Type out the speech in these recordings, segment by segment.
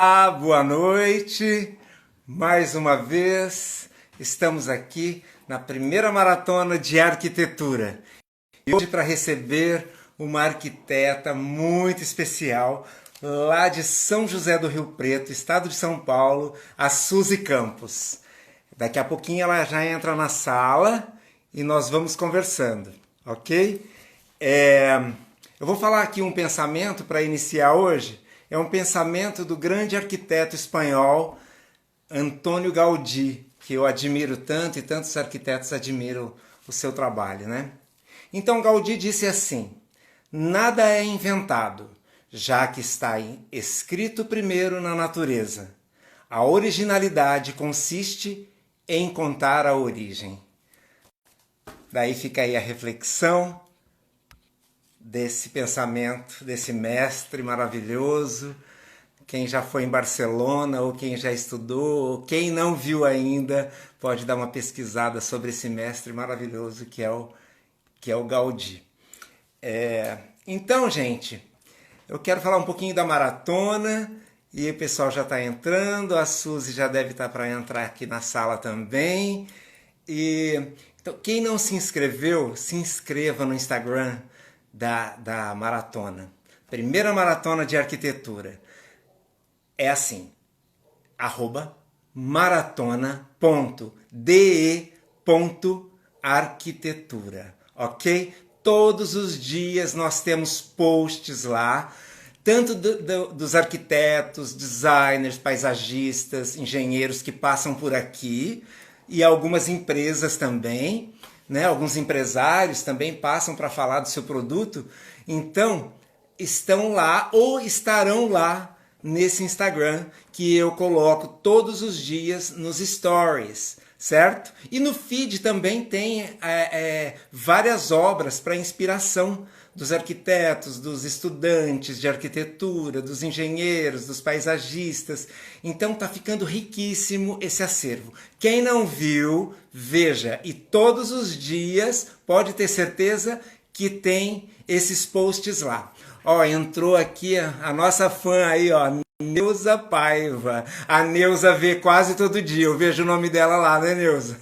Boa noite. Mais uma vez, estamos aqui na primeira maratona de arquitetura. E hoje para receber uma arquiteta muito especial, lá de São José do Rio Preto, estado de São Paulo, a Suzy Campos. Daqui a pouquinho ela já entra na sala e nós vamos conversando, ok? Eu vou falar aqui um pensamento para iniciar hoje. É um pensamento do grande arquiteto espanhol Antônio Gaudí, que eu admiro tanto e tantos arquitetos admiram o seu trabalho, né? Então Gaudí disse assim: nada é inventado, já que está escrito primeiro na natureza. A originalidade consiste em contar a origem. Daí fica aí a reflexão desse pensamento, desse mestre maravilhoso. Quem já foi em Barcelona, ou quem já estudou, ou quem não viu ainda, pode dar uma pesquisada sobre esse mestre maravilhoso que é o Gaudí. Então, gente, eu quero falar um pouquinho da maratona, e o pessoal já está entrando, a Suzy já deve estar para entrar aqui na sala também. Então, quem não se inscreveu, se inscreva no Instagram da maratona. Primeira maratona de arquitetura. É assim, @maratona.de.arquitetura, ok? Todos os dias nós temos posts lá, tanto dos arquitetos, designers, paisagistas, engenheiros que passam por aqui, e algumas empresas também, né? Alguns empresários também passam para falar do seu produto. Então, estão lá ou estarão lá nesse Instagram que eu coloco todos os dias nos stories, certo? E no feed também tem várias obras para inspiração dos arquitetos, dos estudantes de arquitetura, dos engenheiros, dos paisagistas. Então tá ficando riquíssimo esse acervo. Quem não viu, veja. E todos os dias pode ter certeza que tem esses posts lá. Ó, entrou aqui a nossa fã aí, ó, Neuza Paiva. A Neuza vê quase todo dia, eu vejo o nome dela lá, né, Neuza?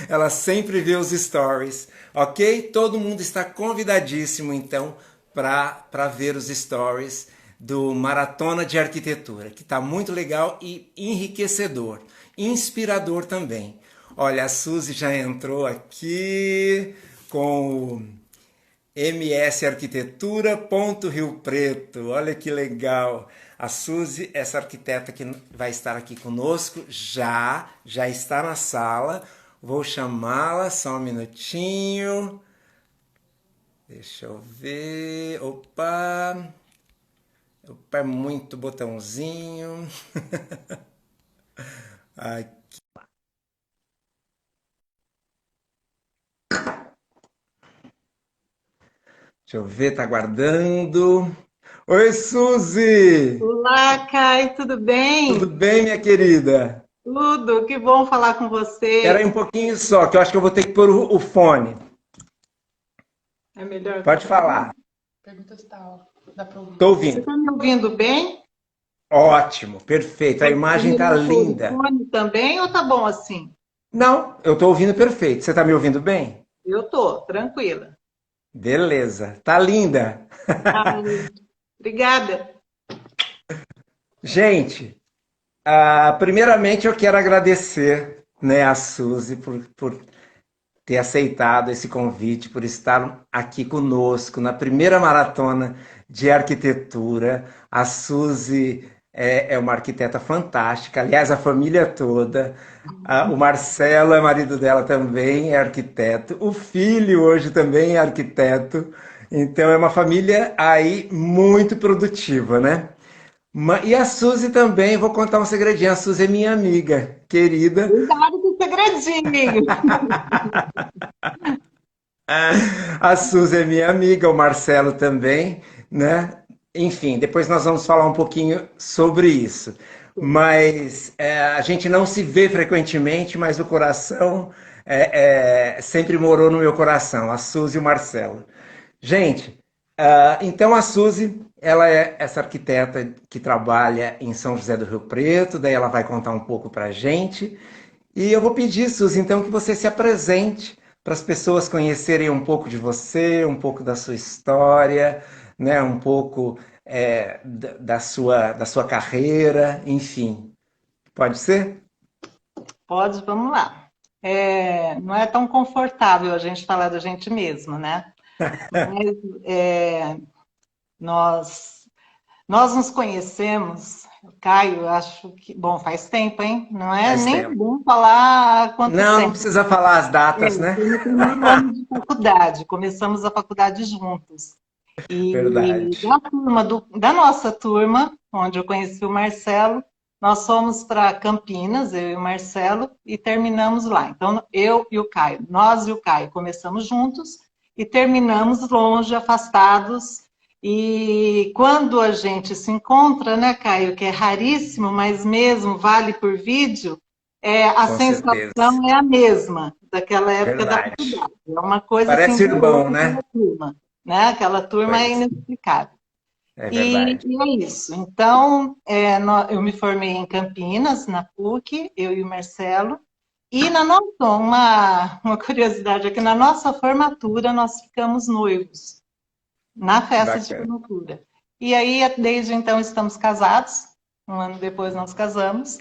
Ela sempre vê os stories, ok? Todo mundo está convidadíssimo, então, para ver os stories do Maratona de Arquitetura, que está muito legal e enriquecedor, inspirador também. Olha, a Suzy já entrou aqui com o MS Arquitetura, Rio Preto. Olha que legal. A Suzy, essa arquiteta que vai estar aqui conosco, já está na sala. Vou chamá-la, só um minutinho. Deixa eu ver. Opa, é muito botãozinho. Aqui. Deixa eu ver, tá aguardando. Oi, Suzy! Olá, Kai, tudo Tudo bem? bem, minha querida? Tudo, que bom falar com Espera aí você. um pouquinho só, que eu acho que eu vou ter que pôr o fone. É melhor Pode colocar. falar. Pergunta se tá, dá para ouvir. Tô Você ouvindo. está me ouvindo bem? Ótimo, perfeito. A É imagem tá melhor pôr o linda. fone também ou tá bom assim? Não, eu tô ouvindo perfeito. Você tá me ouvindo bem? Eu tô, tranquila. Beleza, tá linda. Ai, obrigada. Gente, primeiramente eu quero agradecer, né, a Suzy por ter aceitado esse convite, por estar aqui conosco na primeira maratona de arquitetura. A Suzy é uma arquiteta fantástica, aliás, a família toda. O Marcelo, é marido dela, também é arquiteto. O filho hoje também é arquiteto. Então é uma família aí muito produtiva, né? E a Suzy também, vou contar um segredinho. A Suzy é minha amiga querida. Cuidado com o segredinho. A Suzy é minha amiga, o Marcelo também, né? Enfim, depois nós vamos falar um pouquinho sobre isso. Mas a gente não se vê frequentemente, mas o coração sempre morou no meu coração, a Suzy e o Marcelo. Gente, Então a Suzy, ela é essa arquiteta que trabalha em São José do Rio Preto, daí ela vai contar um pouco para a gente. E eu vou pedir, Suzy, então que você se apresente para as pessoas conhecerem um pouco de você, um pouco da sua história, né, um pouco da sua carreira, enfim. Pode ser? Pode, vamos lá. Não é tão confortável a gente falar da gente mesmo, né? Mas nós, nós nos conhecemos, Caio, acho que, bom, faz tempo, hein? Não é Faz nem tempo. bom falar há quanto Não, não tempo. precisa falar as datas, né? Foi no primeiro ano de faculdade, começamos a faculdade juntos. E Verdade. da nossa turma, onde eu conheci o Marcelo, nós fomos para Campinas, eu e o Marcelo, e terminamos lá. Então, eu e o Caio, nós e o Caio começamos juntos e terminamos longe, afastados. E quando a gente se encontra, né, Caio, que é raríssimo, mas mesmo vale por vídeo, a Com certeza. sensação é a mesma daquela época da Verdade. faculdade. É uma coisa assim Parece de irmão, louco né? aquela turma, né? Aquela turma é Pois, inexplicável. é verdade. E é isso. Então, eu me formei em Campinas, na PUC, eu e o Marcelo. E na nossa, uma curiosidade aqui, na nossa formatura nós ficamos noivos, na Que festa de bacana. formatura. E aí, desde então, estamos casados. Um ano depois nós casamos.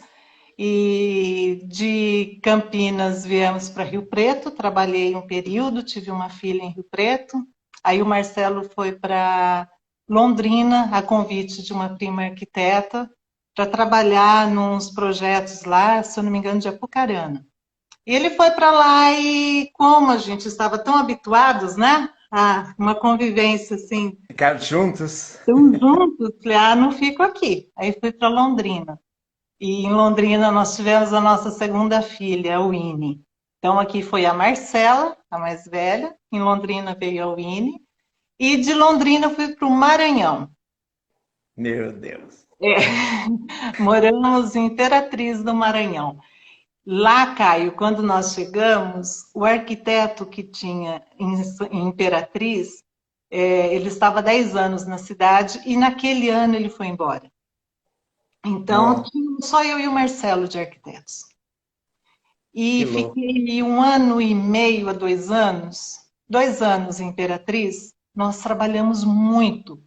E de Campinas viemos para Rio Preto, trabalhei um período, tive uma filha em Rio Preto. Aí o Marcelo foi para Londrina, a convite de uma prima arquiteta, para trabalhar nos projetos lá, se eu não me engano, de Apucarana. E ele foi para lá e como a gente estava tão habituados, né? A uma convivência assim, Ficar juntos? tão juntos, falei, não fico aqui. Aí fui para Londrina. E em Londrina nós tivemos a nossa segunda filha, a Winnie. Então aqui foi a Marcela, a mais velha. Em Londrina veio a Winnie. E de Londrina eu fui para o Maranhão. Meu Deus. É. Moramos em Imperatriz do Maranhão. Lá, Caio, quando nós chegamos, o arquiteto que tinha em Imperatriz, ele estava há 10 anos na cidade e naquele ano ele foi embora. Então, Nossa, tínhamos só eu e o Marcelo de arquitetos. que E louco. fiquei um ano e meio a 2 anos em Imperatriz, nós trabalhamos muito,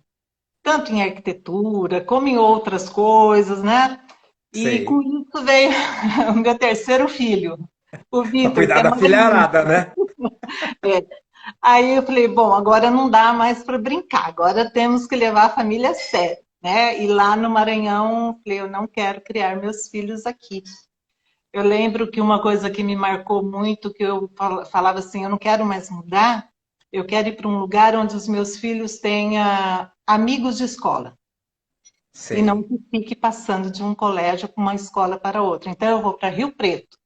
tanto em arquitetura como em outras coisas, né? E com Sei. isso veio o meu terceiro filho, o Pra Vitor, que cuidar é da mais lindo. filharada, né? Aí eu falei, bom, agora não dá mais para brincar, agora temos que levar a família a sério, né? E lá no Maranhão, eu falei, eu não quero criar meus filhos aqui. Eu lembro que uma coisa que me marcou muito, que eu falava assim, eu não quero mais mudar, eu quero ir para um lugar onde os meus filhos tenham amigos de escola e não Sei. que fique passando de um colégio para uma escola para outra. Então eu vou para Rio Preto,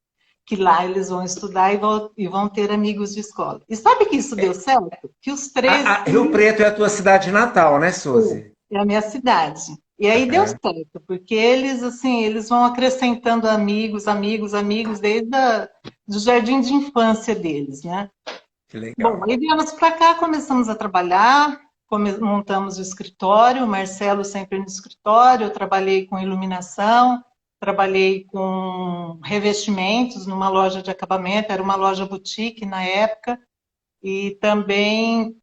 que lá eles vão estudar e vão ter amigos de escola. E sabe que isso deu certo? Que os três Rio Preto é a tua cidade natal, né, Suzy? é a minha cidade. E aí deu É, certo, porque eles, assim, eles vão acrescentando amigos, amigos, amigos, do jardim de infância deles, né? que Bom, legal. aí viemos para cá, começamos a trabalhar, montamos o escritório, o Marcelo sempre no escritório, eu trabalhei com iluminação, trabalhei com revestimentos numa loja de acabamento, era uma loja boutique na época, e também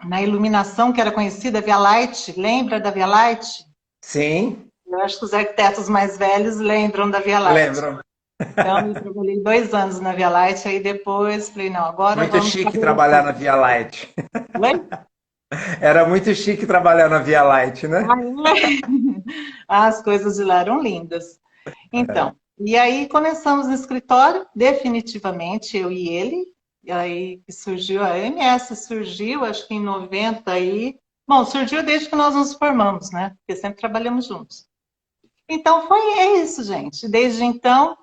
na iluminação, que era conhecida, Via Light, lembra da Via Light? Sim, Eu acho que os arquitetos mais velhos lembram da Via Light. lembro. Então, eu trabalhei 2 anos na Via Light, aí depois falei, não, agora Muito vamos chique carreira trabalhar na solo. Via Light. Oi? Era muito chique trabalhar na Via Light, né? As coisas de lá eram lindas. Então, e aí começamos no escritório, definitivamente, eu e ele, e aí surgiu a MS, surgiu acho que em 90 aí. Bom, surgiu desde que nós nos formamos, né? Porque sempre trabalhamos juntos. Então, é isso, gente. Desde então,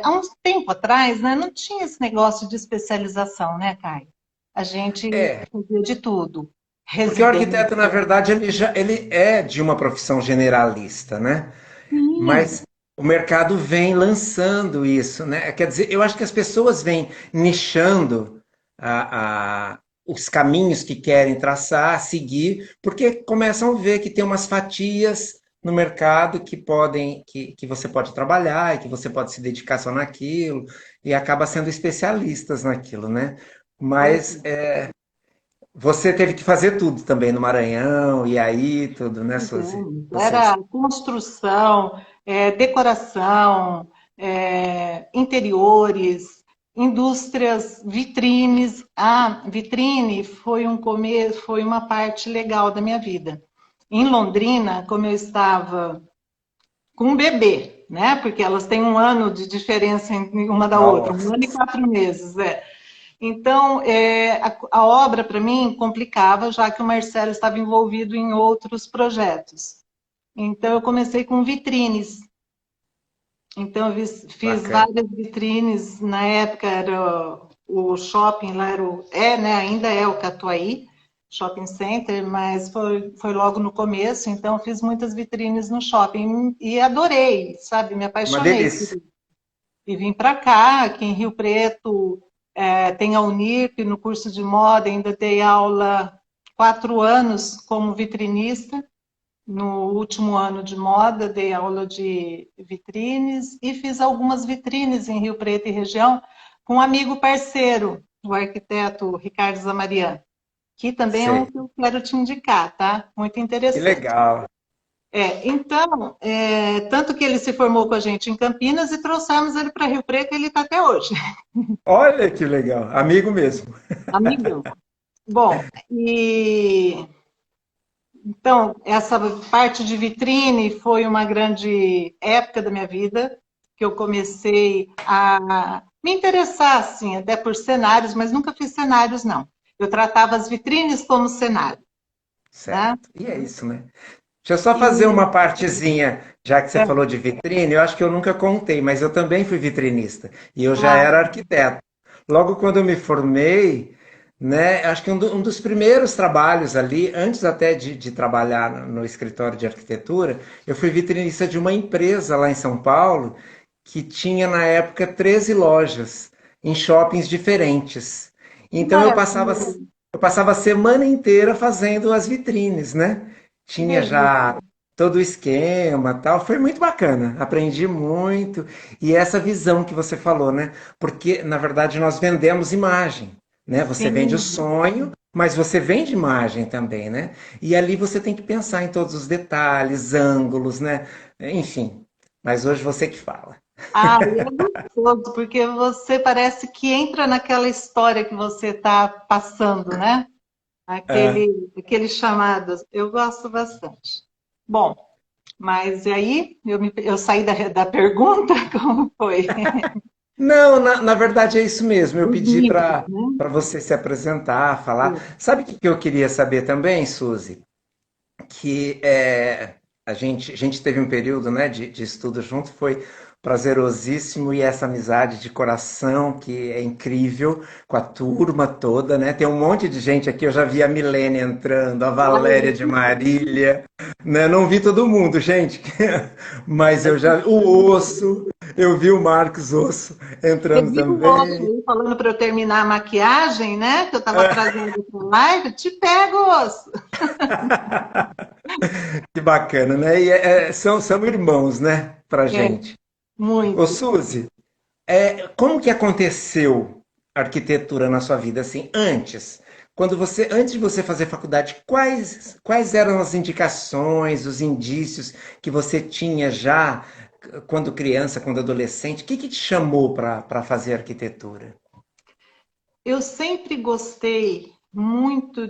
há um tempo atrás, né, não tinha esse negócio de especialização, né, Caio? A gente É, fazia de tudo. porque o arquiteto, na Residência. verdade, ele é de uma profissão generalista, né? Sim, Mas o mercado vem lançando isso, né? Quer dizer, eu acho que as pessoas vêm nichando os caminhos que querem traçar, seguir, porque começam a ver que tem umas fatias no mercado que podem, que você pode trabalhar e que você pode se dedicar só naquilo e acaba sendo especialistas naquilo, né? Pois Mas você teve que fazer tudo também no Maranhão e aí tudo, né, Suzy? era Vocês. construção, decoração, interiores, indústrias, vitrines. A vitrine foi um começo, foi uma parte legal da minha vida. Em Londrina, como eu estava com um bebê, né? Porque elas têm um ano de diferença entre uma da outra, um Nossa. ano e 4 meses, Então, a obra para mim complicava, já que o Marcelo estava envolvido em outros projetos. Então, eu comecei com vitrines. Então, eu fiz Bacana. várias vitrines. Na época, era o shopping lá, né, ainda é o Catuaí Shopping Center, mas foi logo no começo. Então, eu fiz muitas vitrines no shopping e adorei, sabe? Me Uma apaixonei. delícia. E vim para cá, aqui em Rio Preto, tem a Unip, no curso de moda, ainda dei aula 4 anos como vitrinista. No último ano de moda, dei aula de vitrines e fiz algumas vitrines em Rio Preto e região com um amigo parceiro, o arquiteto Ricardo Zamarian, que também é um Sei. que eu quero te indicar, tá? Muito Que interessante. legal. Então, tanto que ele se formou com a gente em Campinas e trouxemos ele para Rio Preto e ele está até hoje. Olha que legal. Amigo mesmo. Amigão. Bom, então, essa parte de vitrine foi uma grande época da minha vida, que eu comecei a me interessar, assim, até por cenários, mas nunca fiz cenários, não. Eu tratava as vitrines como cenário, né? Certo. E é isso, né? Deixa eu só fazer E, uma partezinha, já que você falou de vitrine, eu acho que eu nunca contei, mas eu também fui vitrinista e eu já ah, era arquiteto. Logo quando eu me formei, né, acho que um dos primeiros trabalhos ali, antes até de trabalhar no escritório de arquitetura, eu fui vitrinista de uma empresa lá em São Paulo que tinha na época 13 lojas em shoppings diferentes. que Então maravilha, eu passava a semana inteira fazendo as vitrines, né? que Tinha delícia. já todo o esquema, tal, foi muito bacana. Aprendi muito e essa visão que você falou, né? Porque na verdade nós vendemos imagem, né? Você vende o Sim. sonho, mas você vende imagem também, né? E ali você tem que pensar em todos os detalhes, ângulos, né? Enfim. Mas hoje você que fala. Ah, e é gostoso, porque você parece que entra naquela história que você está passando, né? É. Aquele chamado. Eu gosto bastante. Bom, mas aí eu saí da pergunta, como foi? Não, na verdade é isso mesmo. Eu Os pedi mitos, para né? você se apresentar, falar. Sabe o que eu queria saber também, Suzy? Que a gente teve um período, né, de estudo junto, foi prazerosíssimo e essa amizade de coração que é incrível com a turma toda, né? Tem um monte de gente aqui, eu já vi a Milene entrando, a Valéria de Marília, né? Não vi todo mundo, gente, mas eu já o Osso, eu vi o Marcos Osso Você entrando viu o osso também. aí falando para eu terminar a maquiagem, né? Que eu estava atrasando para live? Te pego, osso! Que bacana, né? E são irmãos, né, pra É, gente. Ô, muito. Suzy, como que aconteceu a arquitetura na sua vida assim antes? Antes de você fazer faculdade, quais eram as indicações, os indícios que você tinha já quando criança, quando adolescente? O que que te chamou para fazer arquitetura? Eu sempre gostei muito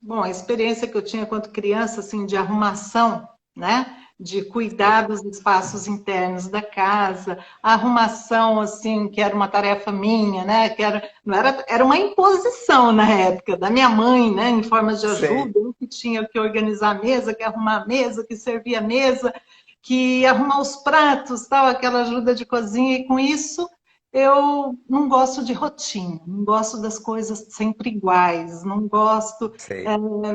bom, a experiência que eu tinha quando criança, assim, de arrumação, né? De cuidar dos espaços internos da casa, a arrumação, assim, que era uma tarefa minha, né? Que era, não era, era uma imposição na época da minha mãe, né? Em formas de Sei. ajuda, eu que tinha que organizar a mesa, que arrumar a mesa, que servir a mesa, que arrumar os pratos, tal, aquela ajuda de cozinha, e com isso eu não gosto de rotina, não gosto das coisas sempre iguais, não gosto Sei.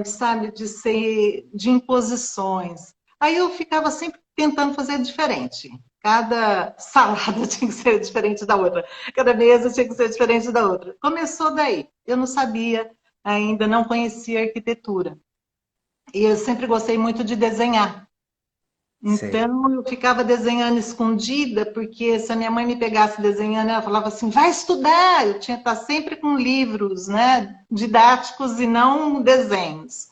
sabe, de imposições. Aí eu ficava sempre tentando fazer diferente. Cada salada tinha que ser diferente da outra. Cada mesa tinha que ser diferente da outra. Começou daí. Eu não sabia ainda, não conhecia arquitetura. E eu sempre gostei muito de desenhar. Sei. Então, eu ficava desenhando escondida, porque se a minha mãe me pegasse desenhando, ela falava assim, vai estudar! Eu tinha que estar sempre com livros, né, didáticos e não desenhos.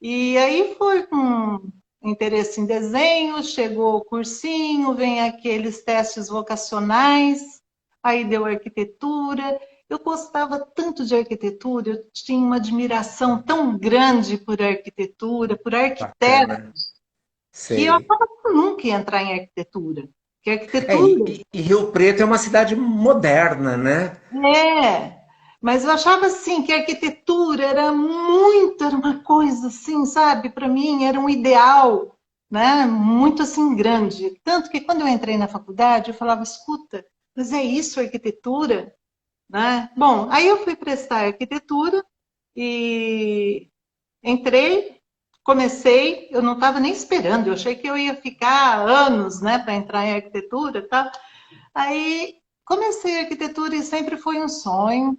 E aí foi com interesse em desenho, chegou o cursinho, vem aqueles testes vocacionais, aí deu arquitetura. Eu gostava tanto de arquitetura, eu tinha uma admiração tão grande por arquitetura, por arquitetos, Bacana. que eu Sei. achava que eu nunca ia entrar em arquitetura. Que É, arquitetura e Rio Preto é uma cidade moderna, né? é, mas eu achava assim que a arquitetura era muito, era uma coisa assim, sabe? Para mim era um ideal, né? Muito assim grande. Tanto que quando eu entrei na faculdade, eu falava, escuta, mas é isso arquitetura, né? Bom, aí eu fui prestar arquitetura e entrei, comecei, eu não estava nem esperando, eu achei que eu ia ficar anos, né, para entrar em arquitetura, tá? Aí comecei a arquitetura e sempre foi um sonho,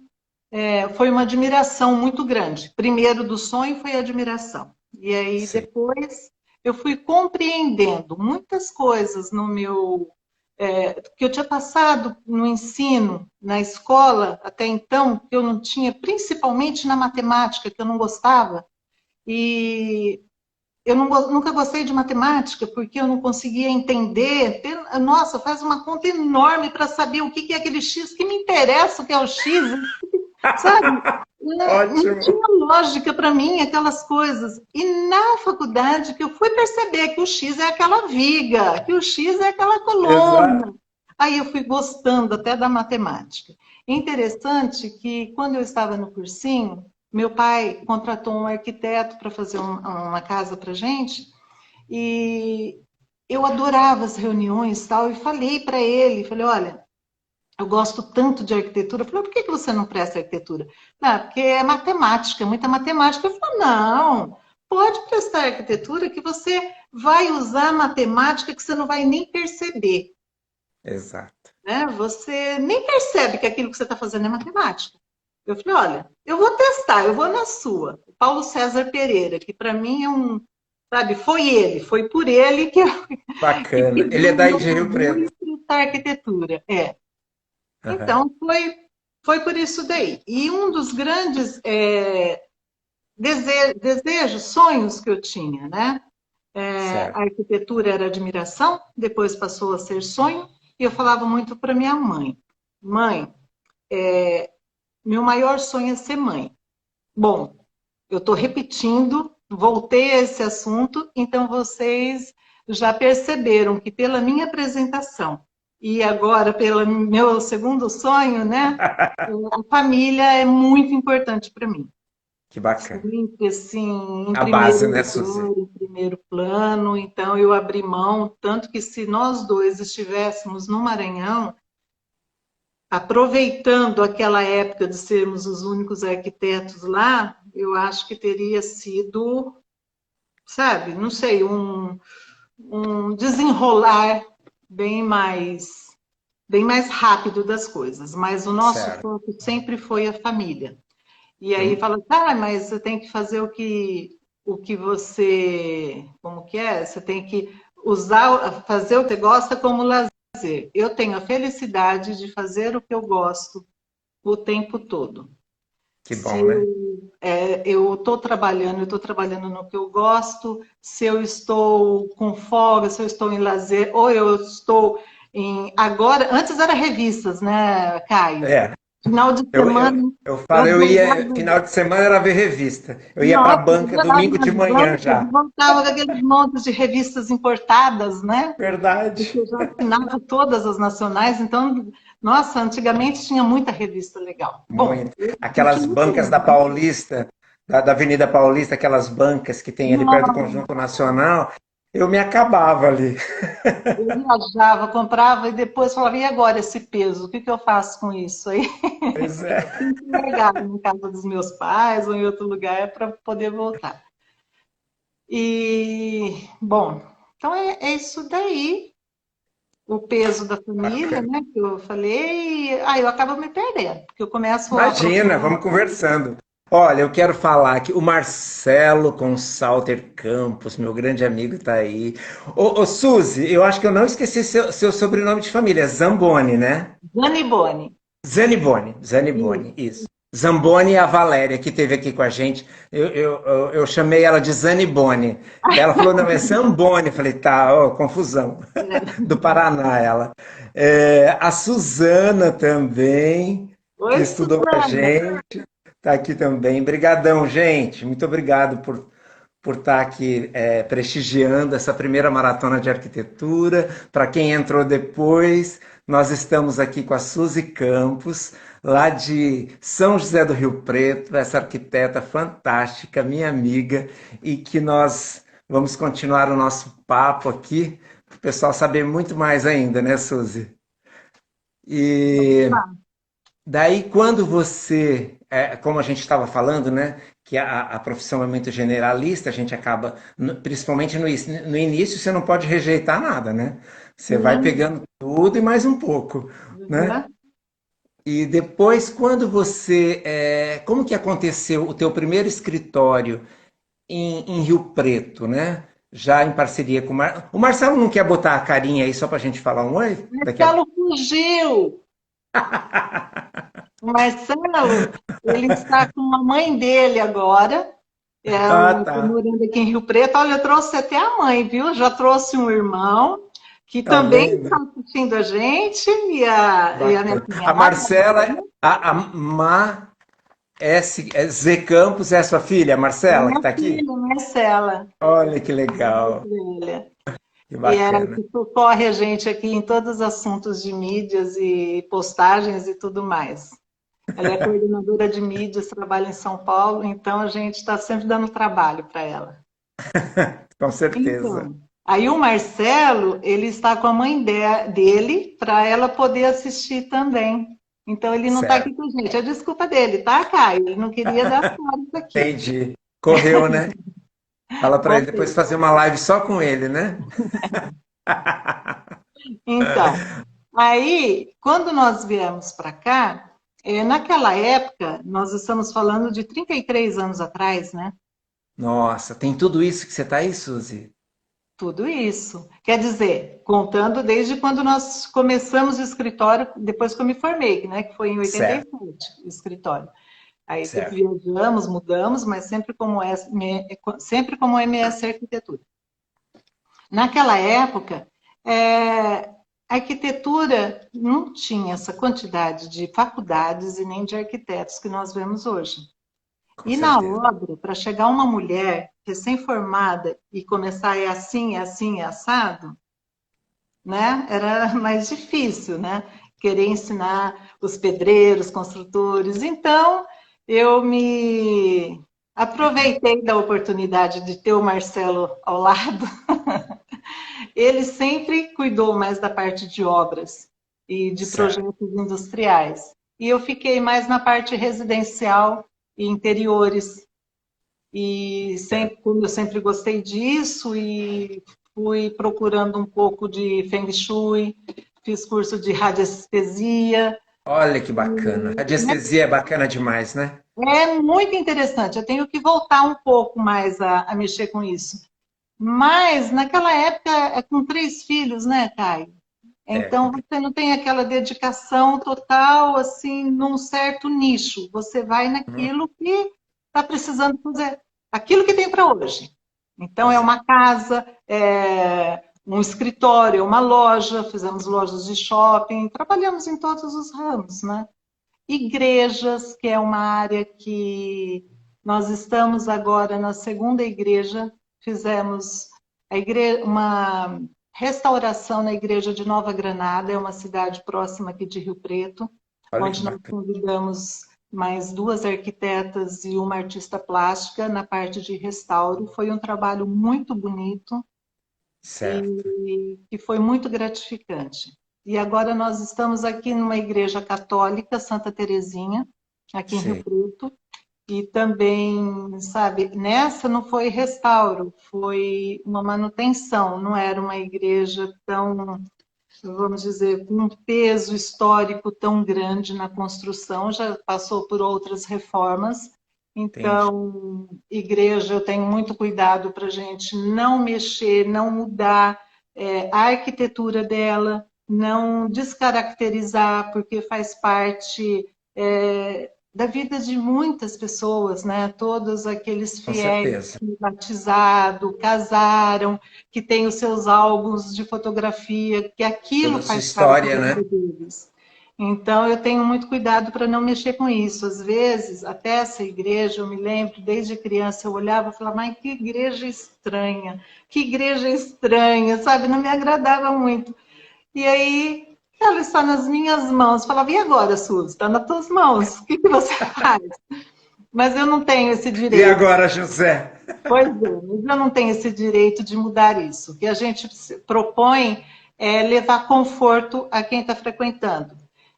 foi uma admiração muito grande. Primeiro do sonho foi a admiração. E aí Sei. depois eu fui compreendendo muitas coisas no meu que eu tinha passado no ensino, na escola até então, que eu não tinha, principalmente na matemática, que eu não gostava. E eu não, nunca gostei de matemática, porque eu não conseguia entender. Nossa, faz uma conta enorme para saber o que é aquele X, que me interessa o que é o X, sabe? Não Ótimo. tinha lógica para mim aquelas coisas. E na faculdade que eu fui perceber que o X é aquela viga, que o X é aquela Exato. coluna. Aí eu fui gostando até da matemática. Interessante que quando eu estava no cursinho, meu pai contratou um arquiteto para fazer uma casa para gente e eu adorava as reuniões tal e falei para ele, falei, olha, eu gosto tanto de arquitetura. Eu falei, por que você não presta arquitetura? Não, porque é matemática, muita matemática. Eu falei, não, pode prestar arquitetura que você vai usar matemática que você não vai nem perceber. Exato. Né? Você nem percebe que aquilo que você está fazendo é matemática. Eu falei, olha, eu vou testar, eu vou na sua. O Paulo César Pereira, que para mim é um, sabe, foi por ele que me Bacana. Ele é deu daí meu de Rio Preto. orgulho para arquitetura. É. Aham. Então, foi por isso daí. E um dos grandes desejos, sonhos que eu tinha, né? A Certo. arquitetura era admiração, depois passou a ser sonho, e eu falava muito para minha mãe: mãe, meu maior sonho é ser mãe. Bom, eu estou repetindo, voltei a esse assunto, então vocês já perceberam que pela minha apresentação e agora pelo meu segundo sonho, né? A família é muito importante para mim. Que bacana. Sempre assim, em A primeiro base, né, lugar, Suzy? em primeiro plano. Então eu abri mão, tanto que se nós dois estivéssemos no Maranhão, aproveitando aquela época de sermos os únicos arquitetos lá, eu acho que teria sido, sabe, não sei, um desenrolar bem bem mais rápido das coisas. Mas o nosso Certo. foco sempre foi a família. E aí Hum. fala, ah, mas você tem que fazer o que você, como que é? Você tem que usar, fazer o que você gosta como lazer. Eu tenho a felicidade de fazer o que eu gosto o tempo todo. Que Se bom, né? eu estou trabalhando no que eu gosto, se eu estou com folga, se eu estou em lazer, ou eu estou em. Agora, antes era revistas, né, Caio? É. Final de Eu, semana, eu, eu eu falo, eu ia, adorava. final de semana era ver revista. Eu ia para a Nossa, eu banca ia lá domingo de nas manhã bancas já. e voltava com aqueles montes de revistas importadas, né? Verdade. Porque eu já assinava todas as nacionais, então, nossa, antigamente tinha muita revista legal. Bom, Muito. eu Aquelas continuo bancas da tendo. Paulista, da Avenida Paulista, aquelas bancas que tem ali perto do Nossa, Conjunto Nacional, eu me acabava ali. eu viajava, comprava e depois falava, e agora esse peso? O que eu faço com isso? Aí Pois é. tem que largar em casa dos meus pais ou em outro lugar para poder voltar. E, bom, então é isso daí. o peso da família, Bacana. né, que eu falei, e aí eu acabo me perdendo, porque eu começo a Imagina, aprofundar. vamos conversando. Olha, eu quero falar que o Marcelo Consalter Campos, meu grande amigo, tá aí. Ô, Suzy, eu acho que eu não esqueci seu sobrenome de família, é Zamboni, né? Dani Boni. Zanibone, Isso. Zanibone, isso. Zamboni é a Valéria, que esteve aqui com a gente. Eu chamei ela de Zanibone. Ela falou, não, é Zamboni. Eu falei, tá, ó, confusão. Do Paraná, ela. É, a Suzana também, que Oi, estudou com a Suzana. gente, está aqui também. Obrigadão, gente. Muito obrigado por estar aqui prestigiando essa primeira maratona de arquitetura. Para quem entrou depois, nós estamos aqui com a Suzy Campos, lá de São José do Rio Preto, essa arquiteta fantástica, minha amiga, e que nós vamos continuar o nosso papo aqui, para o pessoal saber muito mais ainda, né, Suzy? E daí, quando você, como a gente estava falando, né, que a profissão é muito generalista, a gente acaba, principalmente no início, você não pode rejeitar nada, né? Você vai Não, pegando tudo e mais um pouco, né? uhum. E depois, quando você, como que aconteceu o teu primeiro escritório em Rio Preto, né? Já em parceria com o Marcelo não quer botar a carinha aí só para a gente falar um oi? Daqui a... Marcelo fugiu. O Marcelo, ele está com a mãe dele agora. Ah, Ela está tá. morando aqui em Rio Preto. Olha, eu trouxe até a mãe, viu? Já trouxe um irmão que Tá também vendo? está assistindo a gente e a minha Bacana. A cunhada. Marcela, a Ma Z Campos é a sua filha, a Marcela, que Minha está aqui? filha, Marcela, Olha que mais legal, velha. que E ela bacana. que socorre a gente aqui em todos os assuntos de mídias e postagens e tudo mais. Ela é coordenadora de mídias, trabalha em São Paulo, então a gente está sempre dando trabalho para ela. Com certeza. Então, aí o Marcelo, ele está com a mãe dele para ela poder assistir também. Então ele não está Certo, aqui com a gente. É desculpa dele, tá, Caio? Ele não queria dar fora aqui. entendi. Correu, né? Fala para ele depois Correto. fazer uma live só com ele, né? Então, aí, quando nós viemos para cá, naquela época, nós estamos falando de 33 anos atrás, né? Nossa, tem tudo isso que você está aí, Suzy? Tudo isso. Quer dizer, contando desde quando nós começamos o escritório, depois que eu me formei, né? Que foi em Certo, 87, o escritório. Aí certo, viajamos, mudamos, mas sempre como MS Arquitetura. Naquela época, a arquitetura não tinha essa quantidade de faculdades e nem de arquitetos que nós vemos hoje. com E na certeza. obra, para chegar uma mulher recém-formada e começar é assim, é assado, né? Era mais difícil, né? Querer ensinar os pedreiros, construtores. Então, eu me aproveitei da oportunidade de ter o Marcelo ao lado. Ele sempre cuidou mais da parte de obras e de Certo, projetos industriais. E eu fiquei mais na parte residencial e interiores. E certo. sempre, como eu sempre gostei disso e fui procurando um pouco de Feng Shui, fiz curso de radiestesia. Olha que bacana. A radiestesia é bacana demais, né? É muito interessante. Eu tenho que voltar um pouco mais a mexer com isso. Mas naquela época, com 3 filhos, né, Caio? É, Então você não tem aquela dedicação total assim num certo nicho. Você vai uhum, naquilo que está precisando fazer, aquilo que tem para hoje. Então é fazer. uma casa, é um escritório, é uma loja, fizemos lojas de shopping, trabalhamos em todos os ramos, né? Igrejas, que é uma área que nós estamos agora na segunda igreja, fizemos uma restauração na igreja de Nova Granada, é uma cidade próxima aqui de Rio Preto, Olha que onde nós bacana. convidamos mais 2 arquitetas e uma artista plástica na parte de restauro. Foi um trabalho muito bonito Certo. e que foi muito gratificante. E agora nós estamos aqui numa igreja católica, Santa Terezinha, aqui em Rio Sei. Preto, e também, sabe, nessa não foi restauro, foi uma manutenção, não era uma igreja tão vamos dizer, um peso histórico tão grande na construção, já passou por outras reformas. Entendi. Então, igreja, eu tenho muito cuidado para a gente não mexer, não mudar a arquitetura dela, não descaracterizar, porque faz parte da vida de muitas pessoas, né? Todos aqueles Com fiéis certeza. que batizaram, casaram, que têm os seus álbuns de fotografia, que aquilo Toda a sua faz parte história, da né? vida deles. Então, eu tenho muito cuidado para não mexer com isso. Às vezes, até essa igreja, eu me lembro, desde criança, eu olhava e falava, mas que igreja estranha, sabe? Não me agradava muito. E aí, ela está nas minhas mãos. Eu falava, e agora, Suzy? Está nas tuas mãos. O que que você faz? Mas eu não tenho esse E direito. agora, José? Pois é, mas eu não tenho esse direito de mudar isso. O que a gente propõe é levar conforto a quem está frequentando.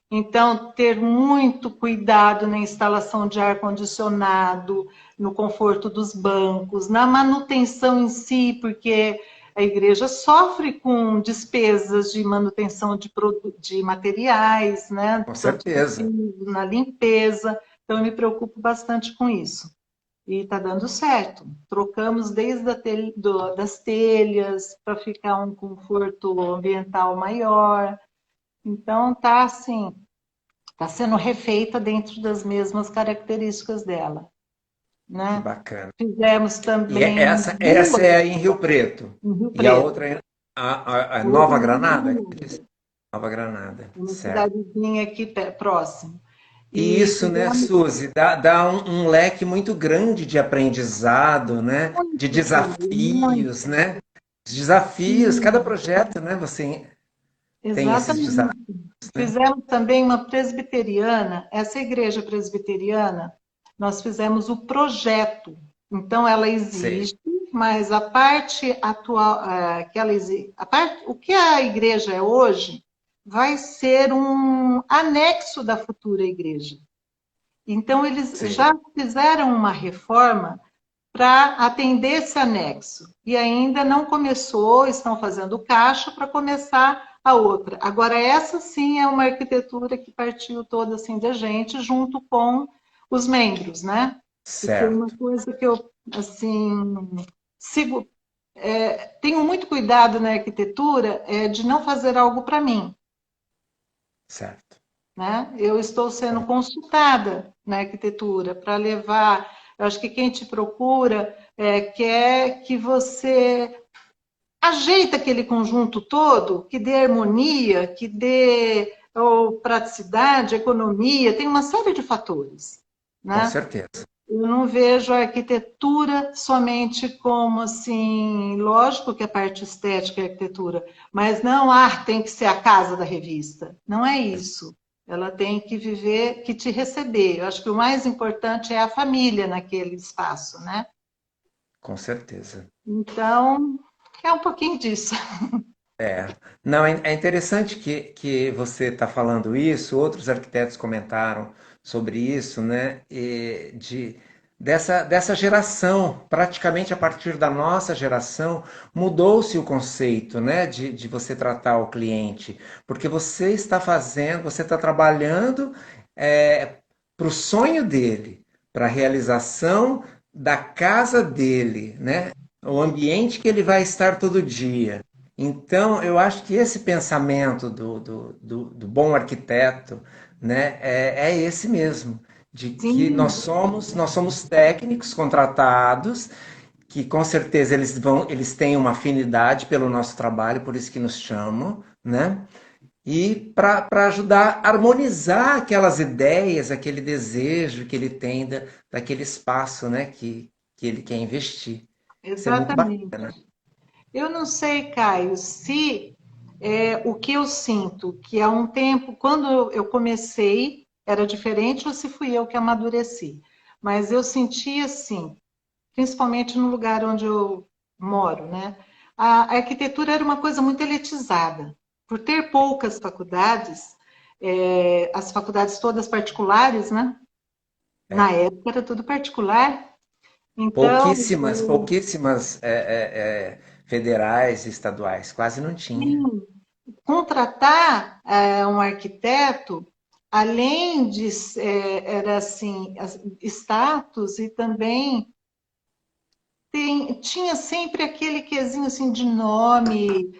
Então, ter muito cuidado na instalação de ar-condicionado, no conforto dos bancos, na manutenção em si, porque a igreja sofre com despesas de manutenção de materiais, né? Com Tanto no certeza. piso, na limpeza. Então, eu me preocupo bastante com isso. E está dando certo. Trocamos desde das telhas para ficar um conforto ambiental maior. Então, está assim, está sendo refeita dentro das mesmas características dela, Que né? bacana. Fizemos E também essa duas é aí em Rio Preto. em Rio E a Preto, outra é a outra Nova em Nova Granada? Granada, Nova Granada, uma certo. cidadezinha aqui próximo. E E isso, né, fizemos Suzy, dá um leque muito grande de aprendizado, né? De muito, desafios, muito. né? Os desafios, cada projeto, né? Você tem esses Exatamente. desafios, né? Fizemos também uma presbiteriana, essa igreja presbiteriana, nós fizemos o projeto. Então, ela Sei, existe, mas a parte atual, que ela existe, o que a igreja é hoje, vai ser um anexo da futura igreja. Então, eles sei. já fizeram uma reforma para atender esse anexo. E ainda não começou, estão fazendo caixa para começar a outra. Agora, essa sim é uma arquitetura que partiu toda assim da gente, junto com os membros, né? Porque uma Certo, coisa que eu, assim, sigo, tenho muito cuidado na arquitetura é de não fazer algo para mim, certo. né? Eu estou sendo consultada na arquitetura para levar. Eu acho que quem te procura quer que você ajeite aquele conjunto todo, que dê harmonia, que dê ou praticidade, economia, tem uma série de fatores, Com né? certeza. Eu não vejo a arquitetura somente como assim, lógico que a parte estética é arquitetura, mas não, tem que ser a casa da revista. Não é isso. Ela tem que viver, que te receber. Eu acho que o mais importante é a família naquele espaço, né? Com certeza. Então, é um pouquinho disso. É. Não, é interessante que você está falando isso, outros arquitetos comentaram sobre isso, né? Dessa geração, praticamente a partir da nossa geração, mudou-se o conceito, né? De você tratar o cliente, porque você está fazendo, você está trabalhando para o sonho dele, para a realização da casa dele, né? O ambiente que ele vai estar todo dia. Então, eu acho que esse pensamento do bom arquiteto, né, é esse mesmo, de que Sim, nós somos técnicos contratados, que com certeza eles têm uma afinidade pelo nosso trabalho, por isso que nos chamam, né? E para ajudar a harmonizar aquelas ideias, aquele desejo que ele tem daquele espaço, né, que ele quer investir. Isso é muito bacana. exatamente. Eu não sei, Caio, se o que eu sinto, que há um tempo, quando eu comecei, era diferente ou se fui eu que amadureci. Mas eu senti assim, principalmente no lugar onde eu moro, né? A arquitetura era uma coisa muito elitizada. Por ter poucas faculdades, as faculdades todas particulares, né? Na É. época era tudo particular. Então, Pouquíssimas federais e estaduais, quase não tinha. contratar um arquiteto, além de era assim, status e também tinha sempre aquele quesinho assim de nome,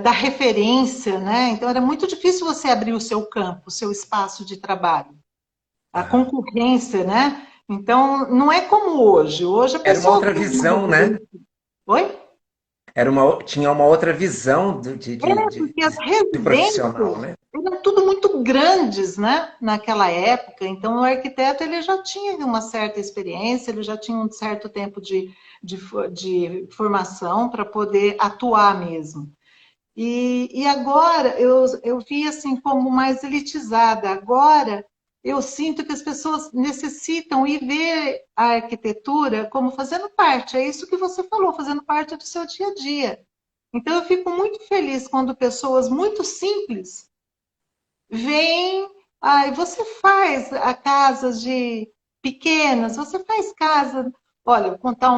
da referência, né? Então era muito difícil você abrir o seu campo, o seu espaço de trabalho. A Aham. concorrência, né? Então não é como hoje. Hoje a Era uma pessoa outra tem uma visão, né? referência. Oi? Tinha uma outra visão Porque as de profissional, residências né? eram tudo muito grandes, né? Naquela época. Então, o arquiteto ele já tinha uma certa experiência, ele já tinha um certo tempo de formação para poder atuar mesmo. E agora eu vi assim como mais elitizada. Agora eu sinto que as pessoas necessitam ir ver a arquitetura como fazendo parte. É isso que você falou, fazendo parte do seu dia a dia. Então, eu fico muito feliz quando pessoas muito simples vêm. Ai, você faz a casas de pequenas, você faz casa. Olha, vou contar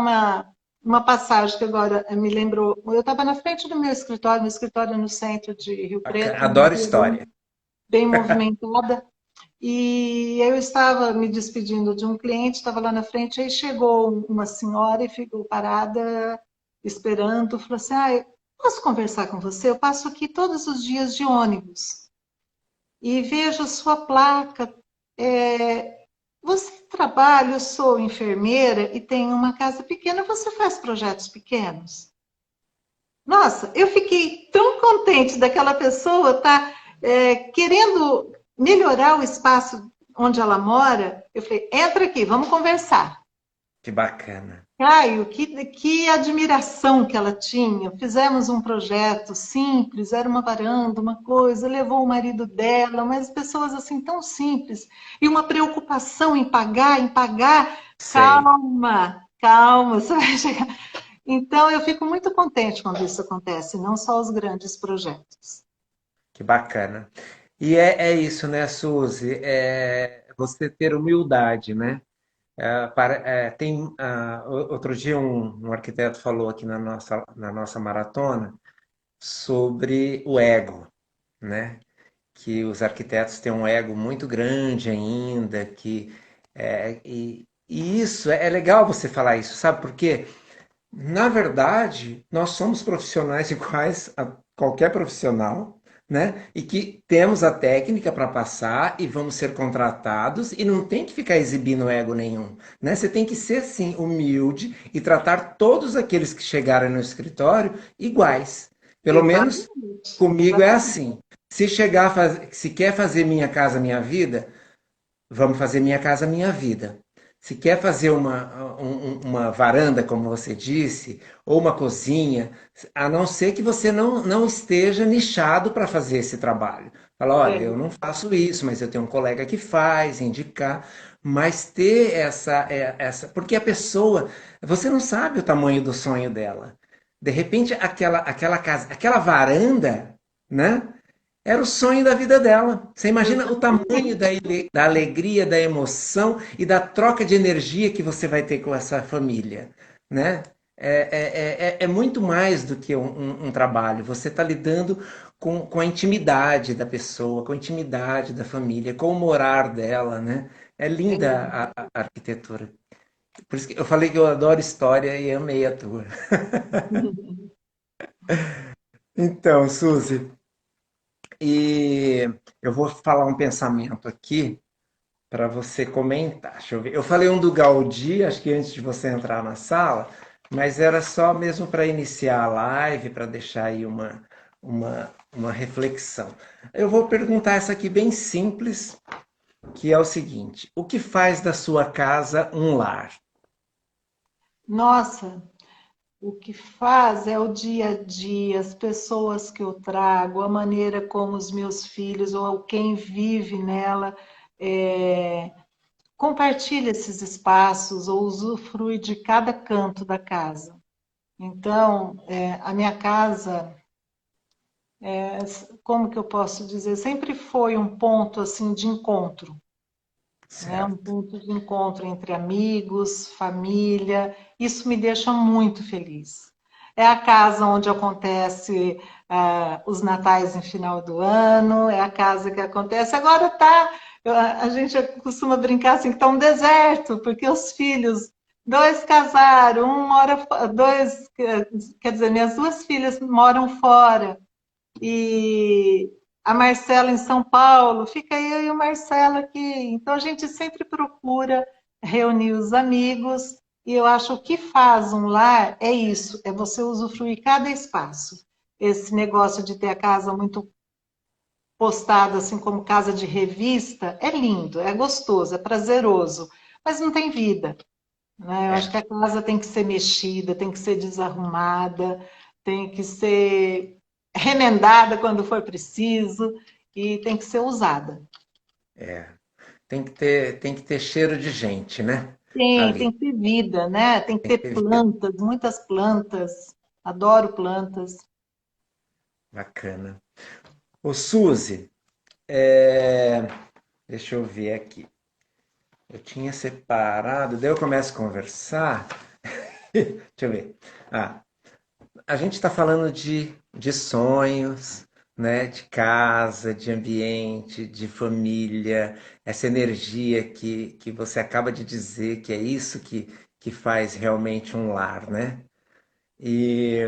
uma passagem que agora me lembrou. Eu estava na frente do meu escritório no centro de Rio Preto, numa Adoro rua história. bem movimentada, e eu estava me despedindo de um cliente, estava lá na frente, aí chegou uma senhora e ficou parada, esperando, falou assim, ah, eu posso conversar com você? Eu passo aqui todos os dias de ônibus e vejo a sua placa. Você trabalha, eu sou enfermeira e tenho uma casa pequena, você faz projetos pequenos? Nossa, eu fiquei tão contente daquela pessoa estar querendo melhorar o espaço onde ela mora. Eu falei, entra aqui, vamos conversar. Que bacana. Caio, que admiração que ela tinha. Fizemos um projeto simples, era uma varanda, uma coisa, levou o marido dela, mas pessoas assim tão simples. E uma preocupação em pagar, em pagar. Sei. Calma, calma, você vai chegar. Então, eu fico muito contente quando isso acontece, não só os grandes projetos. Que bacana. E é isso, né, Suzy? É você ter humildade, né? Outro dia um arquiteto falou aqui na nossa maratona sobre o ego, né? Que os arquitetos têm um ego muito grande ainda, e isso é legal você falar isso, sabe por quê? Na verdade, nós somos profissionais iguais a qualquer profissional, né? E que temos a técnica para passar e vamos ser contratados e não tem que ficar exibindo ego nenhum, né? Você tem que ser sim humilde e tratar todos aqueles que chegarem no escritório iguais. Pelo menos Exatamente, comigo é exatamente. assim. Se quer fazer minha casa, minha vida, vamos fazer minha casa, minha vida. Se quer fazer uma varanda, como você disse, ou uma cozinha, a não ser que você não esteja nichado para fazer esse trabalho. Fala, olha, É, eu não faço isso, mas eu tenho um colega que faz, indicar. Mas ter essa. Porque a pessoa, você não sabe o tamanho do sonho dela. De repente, aquela casa, aquela varanda, né? Era o sonho da vida dela. Você imagina o tamanho exatamente. da alegria, da emoção e da troca de energia que você vai ter com essa família, né? É muito mais do que um trabalho. Você está lidando com a intimidade da pessoa, com a intimidade da família, com o morar dela, né? É É. linda a arquitetura. Por isso que eu falei que eu adoro história e amei a tua. Então, Suzy, e eu vou falar um pensamento aqui para você comentar. Deixa eu ver. Eu falei um do Gaudí, acho que antes de você entrar na sala, mas era só mesmo para iniciar a live, para deixar aí uma reflexão. Eu vou perguntar essa aqui bem simples, que é o seguinte: o que faz da sua casa um lar? Nossa, o que faz é o dia a dia, as pessoas que eu trago, a maneira como os meus filhos ou quem vive nela é, compartilha esses espaços ou usufrui de cada canto da casa. Então, a minha casa, como que eu posso dizer, sempre foi um ponto assim de encontro, né? Um Certo. ponto de encontro entre amigos, família. Isso me deixa muito feliz. é a casa onde acontece os natais em final do ano, é a casa que acontece. Agora tá, a gente costuma brincar assim que está um deserto, porque os filhos, dois casaram, um mora, dois, quer dizer, minhas duas filhas moram fora, e a Marcela em São Paulo, fica eu e o Marcelo aqui. Então a gente sempre procura reunir os amigos, e eu acho que o que faz um lar é isso, é você usufruir cada espaço. Esse negócio de ter a casa muito postada assim como casa de revista é lindo, é gostoso, é prazeroso, mas não tem vida, né? Eu acho É, que a casa tem que ser mexida, tem que ser desarrumada, tem que ser remendada quando for preciso e tem que ser usada. é. Tem que ter cheiro de gente, né? Tem Ali. que ter vida, né? Tem que Tem que ter ter vida. plantas, muitas plantas. Adoro plantas. Bacana. Ô, Suzy, é, deixa eu ver aqui. Eu tinha separado, daí eu começo a conversar. Deixa eu ver. Ah, a gente está falando de sonhos, né? De casa, de ambiente, de família, essa energia que você acaba de dizer que é isso que faz realmente um lar, né? E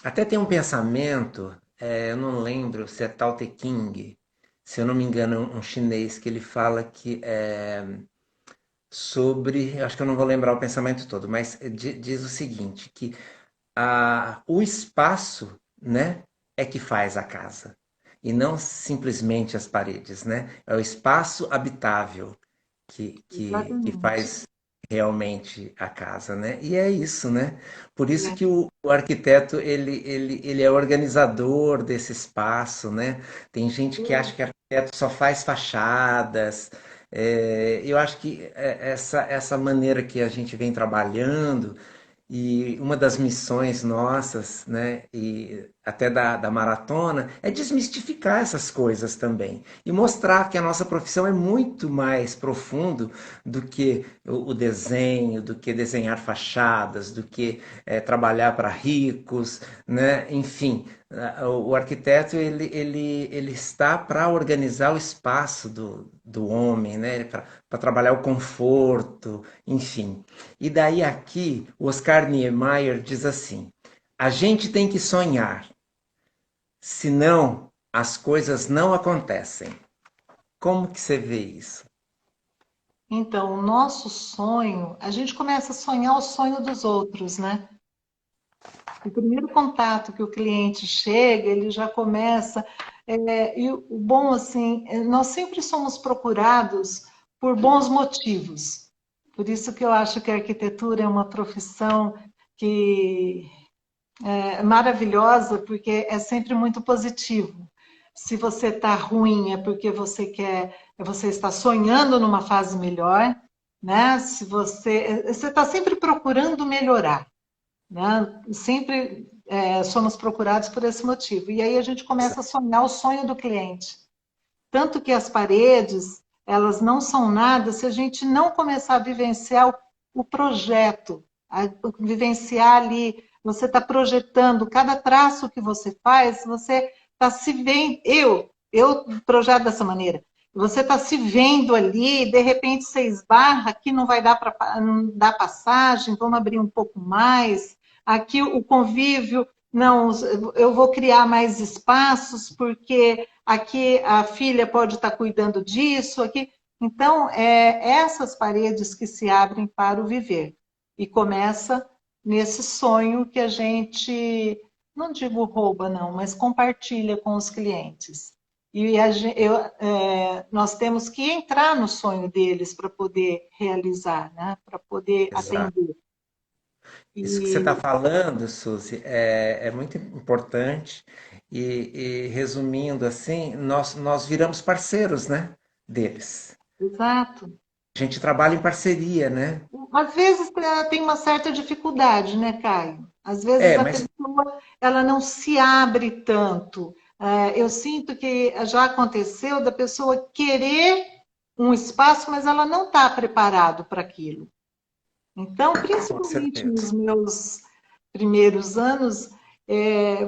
até tem um pensamento, eu não lembro se é Tao Te Ching, se eu não me engano, um chinês que ele fala que é sobre, eu acho que eu não vou lembrar o pensamento todo, mas diz o seguinte, que o espaço, né, é que faz a casa. E não simplesmente as paredes, né? É o espaço habitável que Exatamente. faz realmente a casa, né? E é isso, né? Por isso que o arquiteto, ele é organizador desse espaço, né? Tem gente que acha que arquiteto só faz fachadas. Eu acho que essa maneira que a gente vem trabalhando e uma das missões nossas, né, e até da maratona, é desmistificar essas coisas também. E mostrar que a nossa profissão é muito mais profundo do que o desenho, do que desenhar fachadas, do que trabalhar para ricos, né? Enfim, o arquiteto ele está para organizar o espaço do homem, né? Para trabalhar o conforto, enfim. E daí aqui, o Oscar Niemeyer diz assim: a gente tem que sonhar, senão as coisas não acontecem. Como que você vê isso? Então, o nosso sonho, a gente começa a sonhar o sonho dos outros, né? O primeiro contato que o cliente chega, ele já começa. E o bom, assim, nós sempre somos procurados por bons motivos. Por isso que eu acho que a arquitetura é uma profissão que é maravilhosa, porque é sempre muito positivo. Se você está ruim, é porque você quer, você está sonhando numa fase melhor, né? Se você está sempre procurando melhorar, né? Sempre somos procurados por esse motivo. E aí a gente começa a sonhar o sonho do cliente. Tanto que as paredes, elas não são nada se a gente não começar a vivenciar o projeto, a vivenciar ali, você está projetando, cada traço que você faz, você está se vendo, eu projeto dessa maneira, você está se vendo ali, de repente você esbarra, aqui não vai dar para dar passagem, vamos abrir um pouco mais, aqui o convívio, não, eu vou criar mais espaços, porque aqui a filha pode estar cuidando disso, aqui. Então, essas paredes que se abrem para o viver. E começa nesse sonho que a gente, não digo rouba, não, mas compartilha com os clientes. E nós temos que entrar no sonho deles para poder realizar, né? Para poder Exato. atender. Isso que você está E, falando, Suzy, é muito importante. E resumindo assim, nós viramos parceiros, né, deles. exato. A gente trabalha em parceria, né? Às vezes tem uma certa dificuldade, né, Caio? Às vezes a Mas pessoa ela não se abre tanto. Eu sinto que já aconteceu da pessoa querer um espaço, mas ela não está preparado para aquilo. Então, com principalmente certeza. nos meus primeiros anos,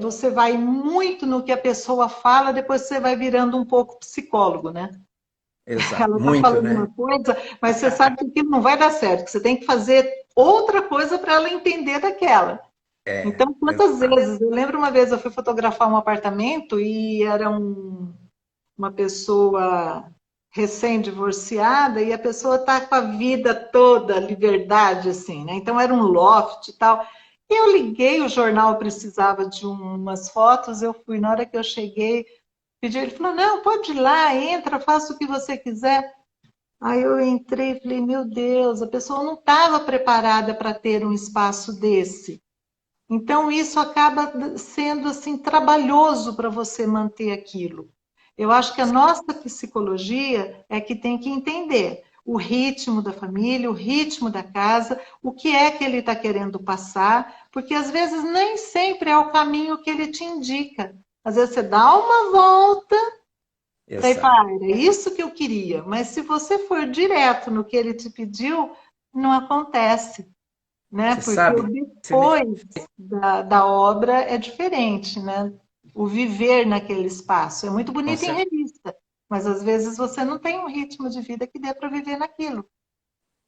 você vai muito no que a pessoa fala, depois você vai virando um pouco psicólogo, né? Exato. Ela está Muito, falando né? uma coisa, mas você sabe que aquilo não vai dar certo, que você tem que fazer outra coisa para ela entender daquela. É, Então, quantas exato. vezes? Eu lembro uma vez eu fui fotografar um apartamento e era uma pessoa recém-divorciada e a pessoa está com a vida toda, liberdade, assim, né? Então era um loft e tal. E eu liguei, o jornal precisava de umas fotos, eu fui, na hora que eu cheguei, pedi, ele falou, não, pode ir lá, entra, faça o que você quiser. Aí eu entrei e falei, meu Deus, a pessoa não estava preparada para ter um espaço desse. Então isso acaba sendo assim trabalhoso para você manter aquilo. Eu acho que a nossa psicologia é que tem que entender o ritmo da família, o ritmo da casa, o que é que ele está querendo passar, porque às vezes nem sempre é o caminho que ele te indica. Às vezes você dá uma volta e Exato. fala, é isso que eu queria, mas se você for direto no que ele te pediu, não acontece, né? Você Porque o sabe, você me, depois da obra é diferente, né? O viver naquele espaço é muito com bonito em cer- revista, mas às vezes você não tem um ritmo de vida que dê para viver naquilo.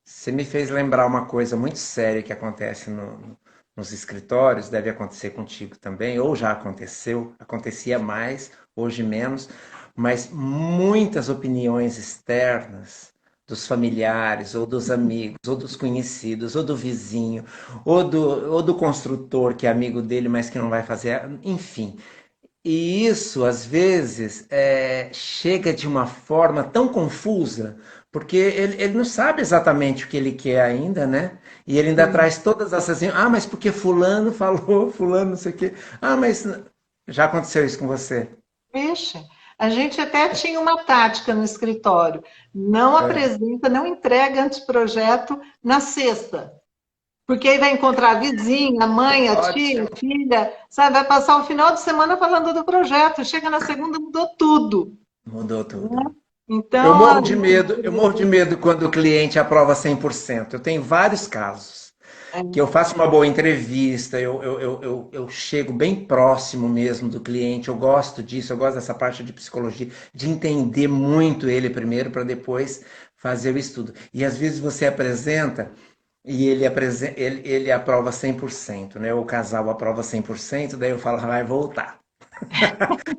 você me fez lembrar uma coisa muito séria que acontece nos escritórios, deve acontecer contigo também, ou já aconteceu, acontecia mais, hoje menos, mas muitas opiniões externas dos familiares, ou dos amigos, ou dos conhecidos, ou do vizinho, ou do construtor que é amigo dele, mas que não vai fazer, enfim. E isso, às vezes, chega de uma forma tão confusa, porque ele não sabe exatamente o que ele quer ainda, né? E ele ainda Sim. traz todas essas. Ah, mas porque Fulano falou, Fulano não sei o quê. Ah, mas já aconteceu isso com você? Vixe, a gente até tinha uma tática no escritório: não É. apresenta, não entrega anteprojeto na sexta. Porque aí vai encontrar a vizinha, a mãe, a tia, Ótimo. a filha, sabe? Vai passar o final de semana falando do projeto. Chega na segunda, mudou tudo. Mudou Né? tudo. Eu Então, morro de medo, eu morro de medo quando o cliente aprova 100%. Eu tenho vários casos. Que eu faço uma boa entrevista, eu chego bem próximo mesmo do cliente, eu gosto disso, eu gosto dessa parte de psicologia, de entender muito ele primeiro para depois fazer o estudo. E às vezes você apresenta e ele aprova 100%, né? O casal aprova 100%, daí eu falo, vai voltar.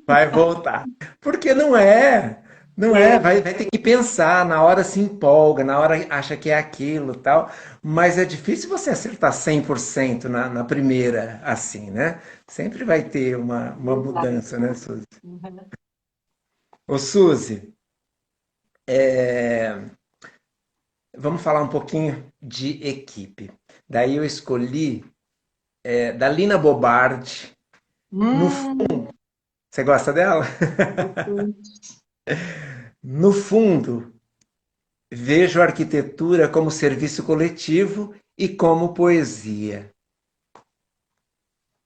Vai voltar. Porque não é, vai ter que pensar, na hora se empolga, na hora acha que é aquilo tal, mas é difícil você acertar 100% na primeira, assim, né? Sempre vai ter uma mudança, né, Suzy? Ô, Suzy, vamos falar um pouquinho de equipe. Daí eu escolhi da Lina Bobardi. No, hum, você gosta dela? No fundo, vejo a arquitetura como serviço coletivo e como poesia.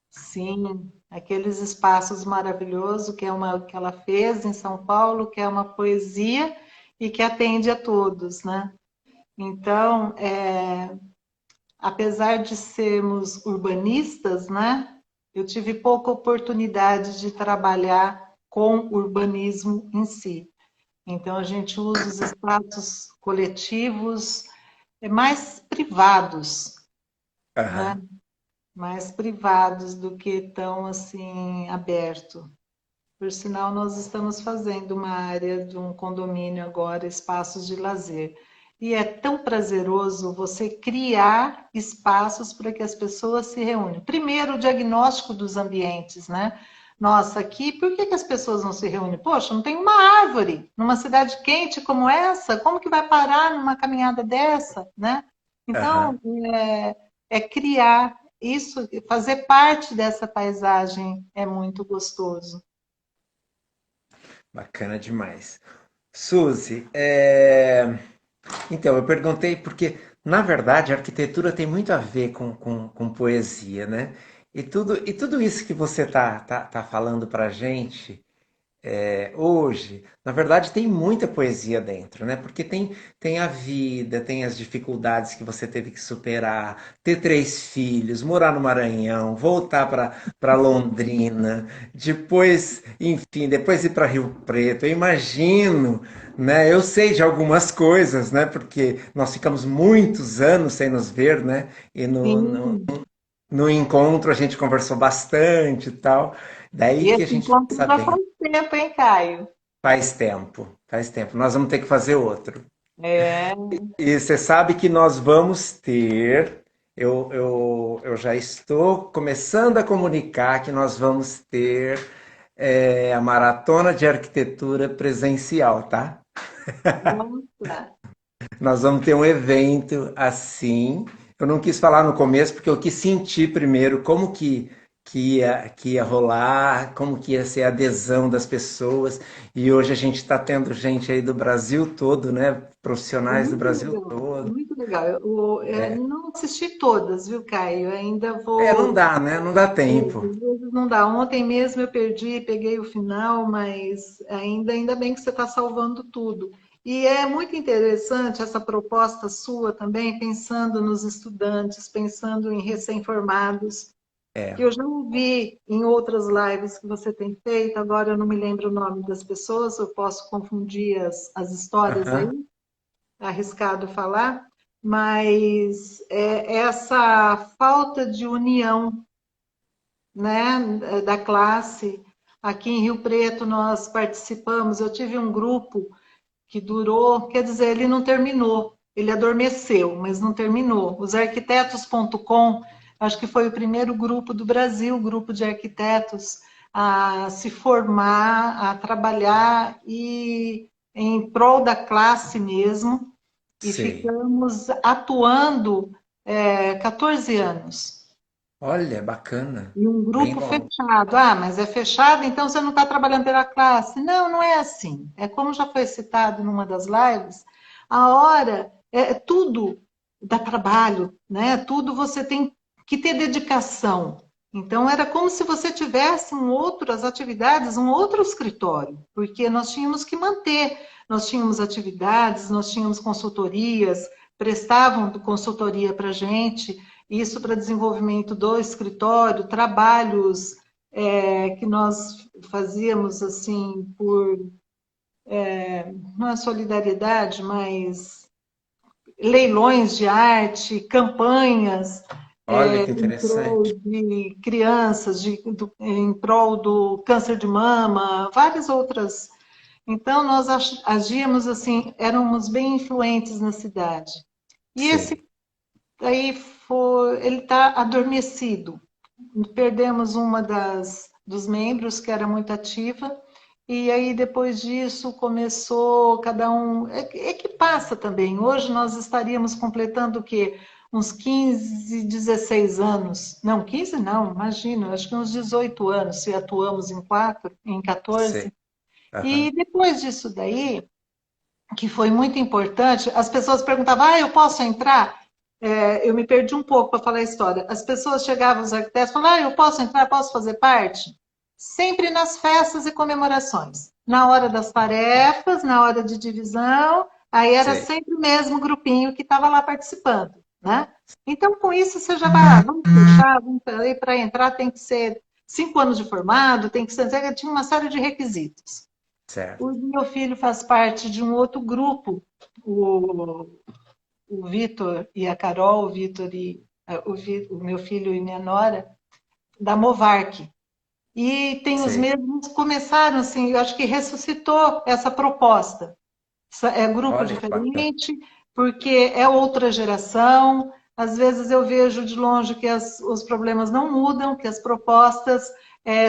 sim, aqueles espaços maravilhosos que ela fez em São Paulo, que é uma poesia e que atende a todos, né? Então, apesar de sermos urbanistas, né? Eu tive pouca oportunidade de trabalhar com urbanismo em si. Então, a gente usa os espaços coletivos mais privados, né? Aham. Mais privados do que tão assim aberto. Por sinal, nós estamos fazendo uma área de um condomínio agora, espaços de lazer. E é tão prazeroso você criar espaços para que as pessoas se reúnam. Primeiro, o diagnóstico dos ambientes, né? Nossa, aqui, por que as pessoas não se reúnem? Poxa, não tem uma árvore numa cidade quente como essa, como que vai parar numa caminhada dessa, né? Então, Aham. é criar isso, fazer parte dessa paisagem é muito gostoso. Bacana demais. Suzy, então eu perguntei porque, na verdade, a arquitetura tem muito a ver com poesia, né? E tudo isso que você tá falando pra gente hoje, na verdade, tem muita poesia dentro, né? Porque tem a vida, tem as dificuldades que você teve que superar, ter 3 filhos, morar no Maranhão, voltar para Londrina, depois, enfim, depois ir para Rio Preto. Eu imagino, né? Eu sei de algumas coisas, né? Porque nós ficamos muitos anos sem nos ver, né? E Sim. no encontro a gente conversou bastante e tal. E Daí que a esse gente fica encontro já sabendo. faz tempo, hein, Caio? Faz tempo, faz tempo. Nós vamos ter que fazer outro. É, E você sabe que nós vamos ter. Eu já estou começando a comunicar que nós vamos ter a maratona de arquitetura presencial, tá? nossa. Nós vamos ter um evento assim. Eu não quis falar no começo porque eu quis sentir primeiro como que ia rolar, como que ia ser a adesão das pessoas. E hoje a gente está tendo gente aí do Brasil todo, né? É Profissionais do muito Brasil legal, é todo. muito legal. Não assisti todas, viu, Caio? Ainda Não vou. dá, né? Não dá tempo. Às vezes não dá. Ontem mesmo eu perdi, peguei o final, mas ainda bem que você está salvando tudo. E é muito interessante essa proposta sua também, pensando nos estudantes, pensando em recém-formados, É. que eu já ouvi em outras lives que você tem feito, agora eu não me lembro o nome das pessoas, eu posso confundir as histórias aí, Aham. é arriscado falar, mas essa falta de união, né, da classe. Aqui em Rio Preto nós participamos, eu tive um grupo que durou, quer dizer, ele não terminou, ele adormeceu, mas não terminou. Os arquitetos.com, acho que foi o primeiro grupo do Brasil, grupo de arquitetos, a se formar, a trabalhar e em prol da classe mesmo, e Sei. ficamos atuando 14 anos. Olha, bacana. E um Bem grupo bom. fechado. Ah, mas é fechado, então você não está trabalhando pela classe. Não, não é assim. É como já foi citado numa das lives, a hora tudo dá trabalho, né? Tudo você tem que ter dedicação. Então era como se você tivesse outras atividades, um outro escritório, porque nós tínhamos que manter, nós tínhamos atividades, nós tínhamos consultorias, prestavam consultoria para a gente, isso para desenvolvimento do escritório, trabalhos que nós fazíamos assim por não é solidariedade, mas leilões de arte, campanhas Olha que em prol interessante. de crianças, em prol do câncer de mama, várias outras. Então nós agíamos assim, éramos bem influentes na cidade. E esse Sei. aí ele está adormecido. Perdemos uma dos membros que era muito ativa, e aí depois disso começou cada um. É que passa também. Hoje nós estaríamos completando o quê? Uns 15, 16 anos. Não, 15 não, imagina, acho que uns 18 anos, se atuamos em 14. Sei. E Aham. depois disso daí, que foi muito importante, as pessoas perguntavam, eu posso entrar? Eu me perdi um pouco para falar a história. As pessoas chegavam, os arquitetos, falavam, eu posso entrar, posso fazer parte? Sempre nas festas e comemorações. Na hora das tarefas, na hora de divisão, aí era Sei. sempre o mesmo grupinho que estava lá participando, né? Então, com isso, você já vai, vamos fechar, para entrar tem que ser 5 anos de formado, tem que ser, tinha uma série de requisitos. Certo. O meu filho faz parte de um outro grupo, o, o Vitor e a Carol, o Vitor e o meu filho e minha nora, da Movarc. E tem os Sei. mesmos, começaram assim, eu acho que ressuscitou essa proposta. É grupo Olha que bacana. diferente, porque é outra geração. Às vezes eu vejo de longe que os problemas não mudam, que as propostas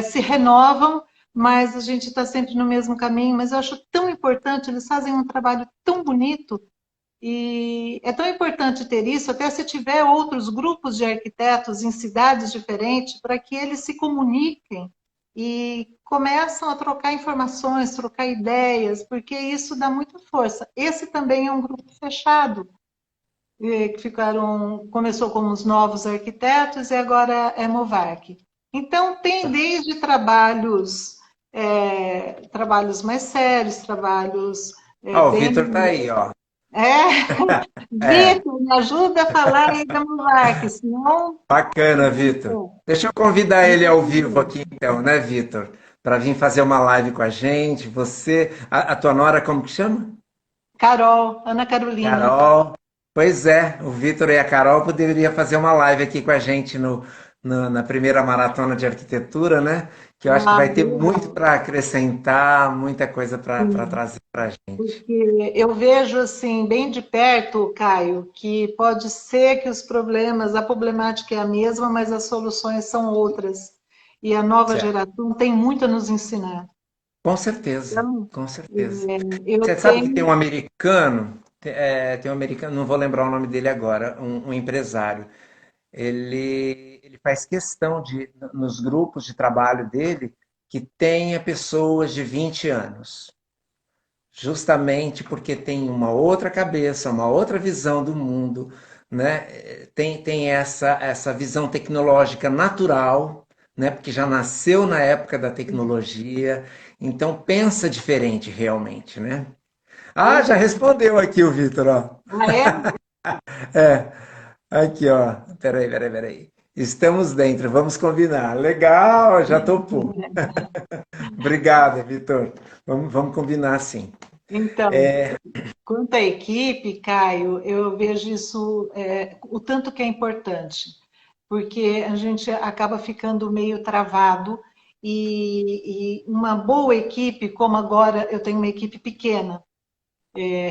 se renovam, mas a gente está sempre no mesmo caminho. Mas eu acho tão importante, eles fazem um trabalho tão bonito e é tão importante ter isso, até se tiver outros grupos de arquitetos em cidades diferentes, para que eles se comuniquem e começam a trocar informações, trocar ideias, porque isso dá muita força. Esse também é um grupo fechado, que começou como os novos arquitetos e agora é Movac. Então tem Tá. desde trabalhos trabalhos mais sérios, trabalhos Ó, o Vitor tá bem... aí, ó. É, É, Vitor, me ajuda a falar aí da Mubarak, senão... bacana, Vitor. Deixa eu convidar ele ao vivo aqui, então, né, Vitor? Para vir fazer uma live com a gente. Você, a tua nora, como que chama? Carol, Ana Carolina. Carol. Pois é, o Vitor e a Carol poderiam fazer uma live aqui com a gente na primeira maratona de arquitetura, né? Que eu acho que Ah, vai ter muito legal. para acrescentar, muita coisa para Sim. trazer para a gente. Porque eu vejo assim, bem de perto, Caio, que pode ser que os problemas, a problemática é a mesma, mas as soluções são outras. E a nova Certo. geração tem muito a nos ensinar. Com certeza, Então, com certeza. eu Você sabe que tem tenho. um americano, tem um americano, não vou lembrar o nome dele agora, um empresário. Ele faz questão de, nos grupos de trabalho dele, que tenha pessoas de 20 anos. Justamente porque tem uma outra cabeça, uma outra visão do mundo, né? Tem essa visão tecnológica natural, né? Porque já nasceu na época da tecnologia, então pensa diferente realmente, né? Ah, já Verdade. respondeu aqui o Vitor, ó. Ah, é? É, aqui, ó. Peraí. Estamos dentro, vamos combinar. Legal, já topou. Obrigado, Vitor. Vamos combinar sim. Então, quanto à equipe, Caio, eu vejo isso, o tanto que é importante, porque a gente acaba ficando meio travado e uma boa equipe, como agora eu tenho uma equipe pequena,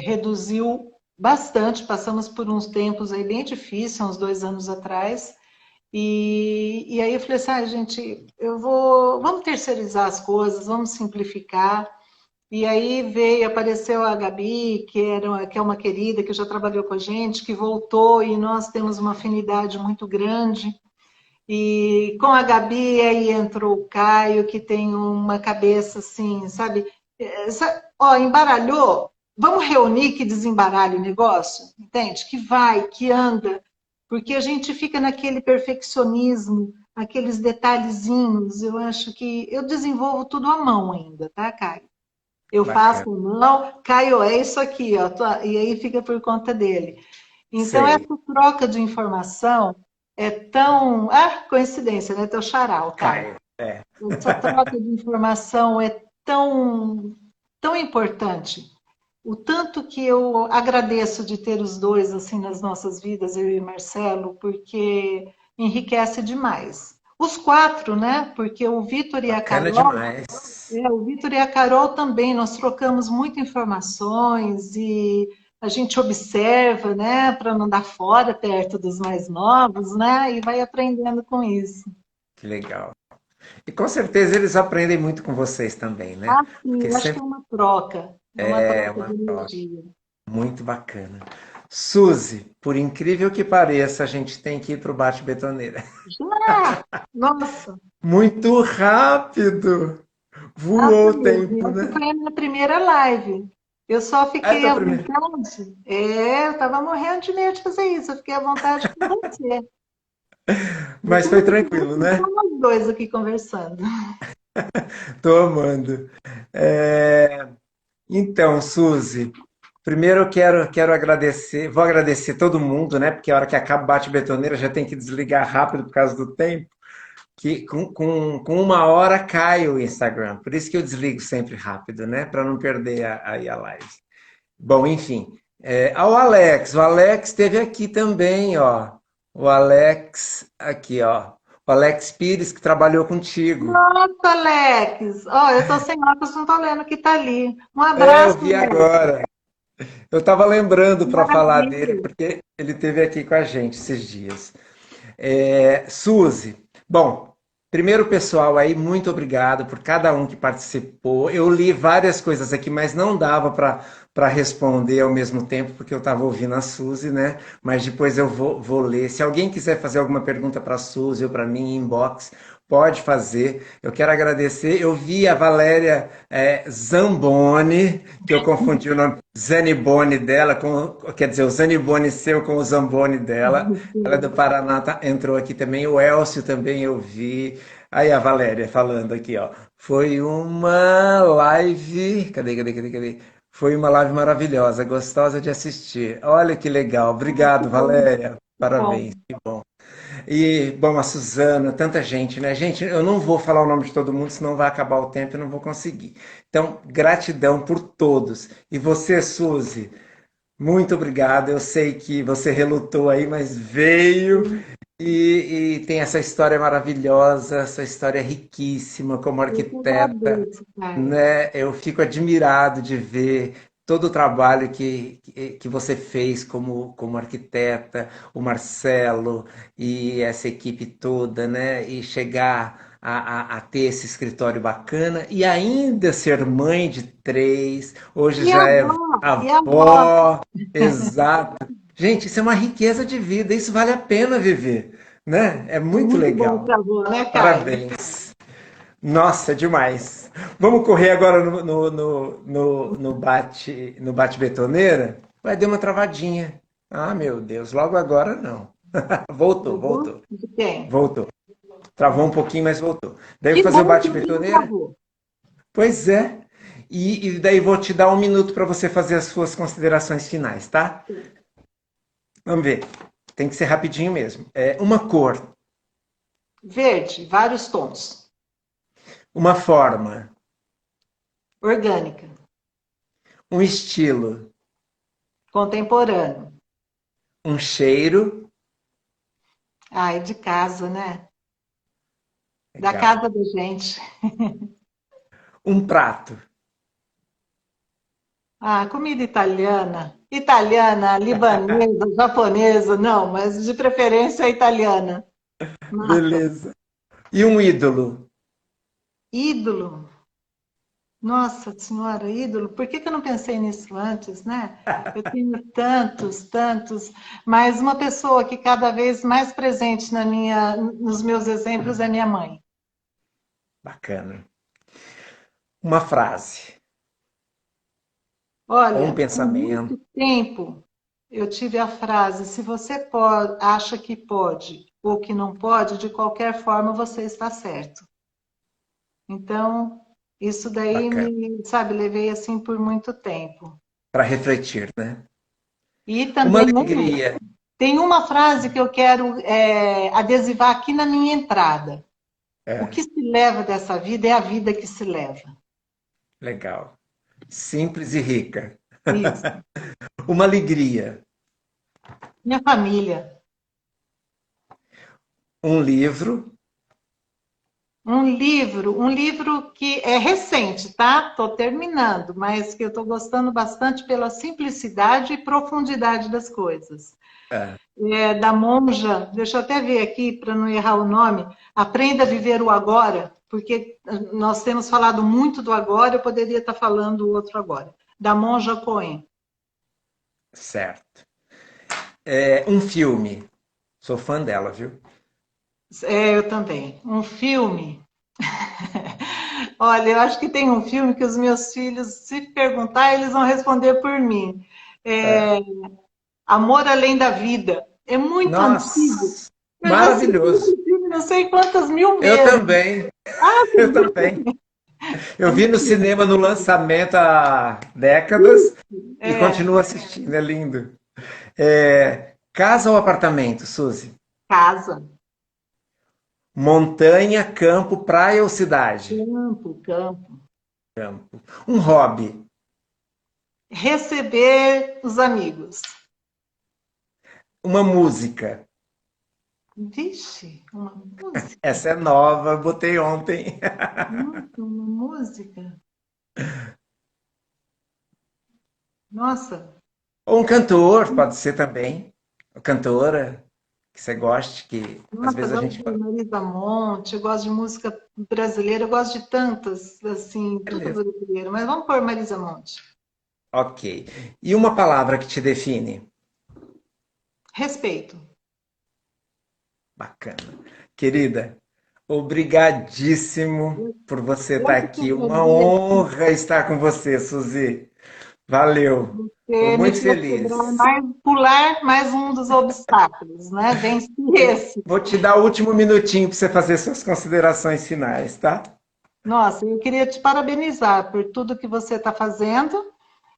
reduziu bastante, passamos por uns tempos aí bem difíceis, uns 2 anos atrás, e aí eu falei assim, gente, vamos terceirizar as coisas, vamos simplificar. E aí apareceu a Gabi, que é uma querida, que já trabalhou com a gente, que voltou e nós temos uma afinidade muito grande. E com a Gabi aí entrou o Caio, que tem uma cabeça assim, sabe? Ó, embaralhou, vamos reunir que desembaralha o negócio, entende? Que vai, que anda, porque a gente fica naquele perfeccionismo, aqueles detalhezinhos. Eu acho que eu desenvolvo tudo à mão ainda, tá, Caio? Eu Bacana. faço não, Caio, é isso aqui, ó, e aí fica por conta dele. Então, Sei. essa troca de informação é tão. Ah, coincidência, né? Teu xará, o Caio. Caio. É. Essa troca de informação é tão importante. O tanto que eu agradeço de ter os dois assim nas nossas vidas, eu e Marcelo, porque enriquece demais. Os quatro, né? Porque o Vitor e a Bacana Carol demais. o Vitor e a Carol também, nós trocamos muitas informações e a gente observa, né, para não dar fora perto dos mais novos, né, e vai aprendendo com isso. Que legal. E com certeza eles aprendem muito com vocês também, né? Ah, sim, Porque eu acho que sempre é uma é troca de uma troca energia. muito bacana. Suzy, por incrível que pareça, a gente tem que ir para o bate-betoneira. Já! Nossa, Muito rápido! nossa Voou o mesmo. tempo, Essa né? foi a minha primeira live. Eu só É a fiquei tua à primeira. vontade. Eu estava morrendo de medo de fazer isso. Eu fiquei à vontade com você. Mas Depois foi eu fiquei tranquilo, né? só nós dois aqui conversando. Tô amando. É, Então, Suzy, primeiro eu quero agradecer, vou agradecer todo mundo, né? Porque a hora que acaba o bate-betoneira já tem que desligar rápido por causa do tempo, que com 1 hora cai o Instagram. Por isso que eu desligo sempre rápido, né? Para não perder a live. Bom, enfim. O Alex esteve aqui também, ó. O Alex, aqui, ó. O Alex Pires, que trabalhou contigo. Nossa, Alex! Ó, eu tô sem óculos, não tô lendo o que tá ali. Um Eu abraço, vi Alex. agora. Eu estava lembrando para falar dele, Maravilha. porque ele esteve aqui com a gente esses dias. Suzy, bom, primeiro pessoal aí, muito obrigado por cada um que participou. Eu li várias coisas aqui, mas não dava para responder ao mesmo tempo, porque eu estava ouvindo a Suzy, né? Mas depois eu vou ler. Se alguém quiser fazer alguma pergunta para a Suzy ou para mim, inbox, pode fazer. Eu quero agradecer. Eu vi a Valéria Zamboni, que eu confundi o nome Zanibone dela, quer dizer, o Zanibone seu com o Zamboni dela. Ela é do Paraná, entrou aqui também. O Elcio também eu vi. Aí a Valéria falando aqui, ó. Foi uma live. Cadê? Foi uma live maravilhosa, gostosa de assistir. Olha que legal. Que Obrigado, bom, Valéria. que bom. Parabéns, que bom. E, bom, a Suzana, tanta gente, né? Gente, eu não vou falar o nome de todo mundo, senão vai acabar o tempo e não vou conseguir. Então, gratidão por todos. E você, Suzy, muito obrigado. Eu sei que você relutou aí, mas veio e tem essa história maravilhosa, essa história riquíssima como Eu que arquiteta, agradeço, Caio. né? Eu fico admirado de ver todo o trabalho que você fez como arquiteta, o Marcelo e essa equipe toda, né? E chegar a ter esse escritório bacana e ainda ser mãe de três, hoje E a já é avó? E a avó? avó, exato. Gente, isso é uma riqueza de vida, isso vale a pena viver, né? É É muito muito bom legal. para a avó, né, Caio? Parabéns. Nossa, demais. Vamos correr agora no bate betoneira? Vai dar uma travadinha. Ah, meu Deus, logo agora não. Voltou, Avô? voltou, De quem? voltou. Travou um pouquinho, mas voltou. Daí eu vou Que fazer o bom bate que não betoneira? travou. Pois é. E daí vou te dar um minuto para você fazer as suas considerações finais, tá? Vamos ver. Tem que ser rapidinho mesmo. É uma cor, Verde, vários tons. uma forma, Orgânica. um estilo, Contemporâneo. um cheiro. Ah, é de casa, né? Da Legal. casa da gente. Um prato. Ah, comida italiana. Italiana, libanesa, japonesa, não, mas de preferência italiana. Massa. Beleza. E um ídolo. Ídolo. Nossa senhora, ídolo. Por que que eu não pensei nisso antes, né? Eu tenho tantos, tantos, mas uma pessoa que cada vez mais presente nos meus exemplos é minha mãe. Bacana. Uma frase. Ou um Olha, há pensamento. muito tempo eu tive a frase: se você pode, acha que pode ou que não pode, de qualquer forma você está certo. Então, isso daí Bacana. me, sabe, levei assim por muito tempo. Para refletir, né? E Uma também alegria. tem uma frase que eu quero adesivar aqui na minha entrada. O É, que se leva dessa vida é a vida que se leva. legal. Simples e rica. Isso. Uma alegria. Minha família. Um livro. Um livro que é recente, tá? Estou terminando, mas que eu estou gostando bastante pela simplicidade e profundidade das coisas. É, É da monja, deixa eu até ver aqui para não errar o nome, Aprenda a Viver o Agora, porque nós temos falado muito do agora, eu poderia estar falando o outro agora. Da monja Coen. certo. É, um filme. Sou fã dela, viu? É, eu também. Um filme. Olha, eu acho que tem um filme que os meus filhos, se perguntar, eles vão responder por mim. É. É, Amor Além da Vida. É muito antigo. Nossa, Eu já assisti maravilhoso. esse filme não sei quantas mil Eu vezes. também. Ah, Eu sim, também. Eu vi no cinema no lançamento há décadas e é, continuo assistindo, é lindo. É, casa ou apartamento, Suzy? casa, Montanha, campo, praia ou cidade? campo, campo. Campo. Um hobby, Receber os amigos. uma música. Vixe, uma música. Essa é nova, botei ontem. Nossa, uma música. Nossa, Ou um cantor, pode ser também. Uma cantora que você goste, que às nossa, eu vezes a gosto gente de fala. Marisa Monte, eu gosto de música brasileira, eu gosto de tantas, assim, tudo Beleza. brasileiro, mas vamos pôr Marisa Monte. Ok. E uma palavra que te define? Respeito. Bacana. Querida, obrigadíssimo por você estar Eu que aqui. Uma agradeço. honra estar com você, Suzy. Valeu. Estou Você me muito fez quebrar feliz. mais, pular mais um dos obstáculos, né? Venci esse. Vou te dar o último minutinho para você fazer suas considerações finais, tá? Nossa, eu queria te parabenizar por tudo que você está fazendo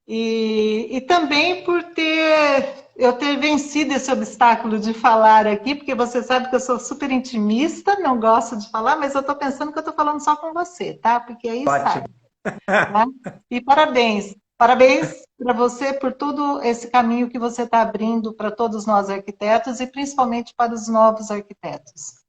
e também por eu ter vencido esse obstáculo de falar aqui, porque você sabe que eu sou super intimista, não gosto de falar, mas eu estou pensando que eu estou falando só com você, tá? Porque aí sai, Ótimo. tá? E parabéns. Parabéns para você por todo esse caminho que você está abrindo para todos nós arquitetos e principalmente para os novos arquitetos.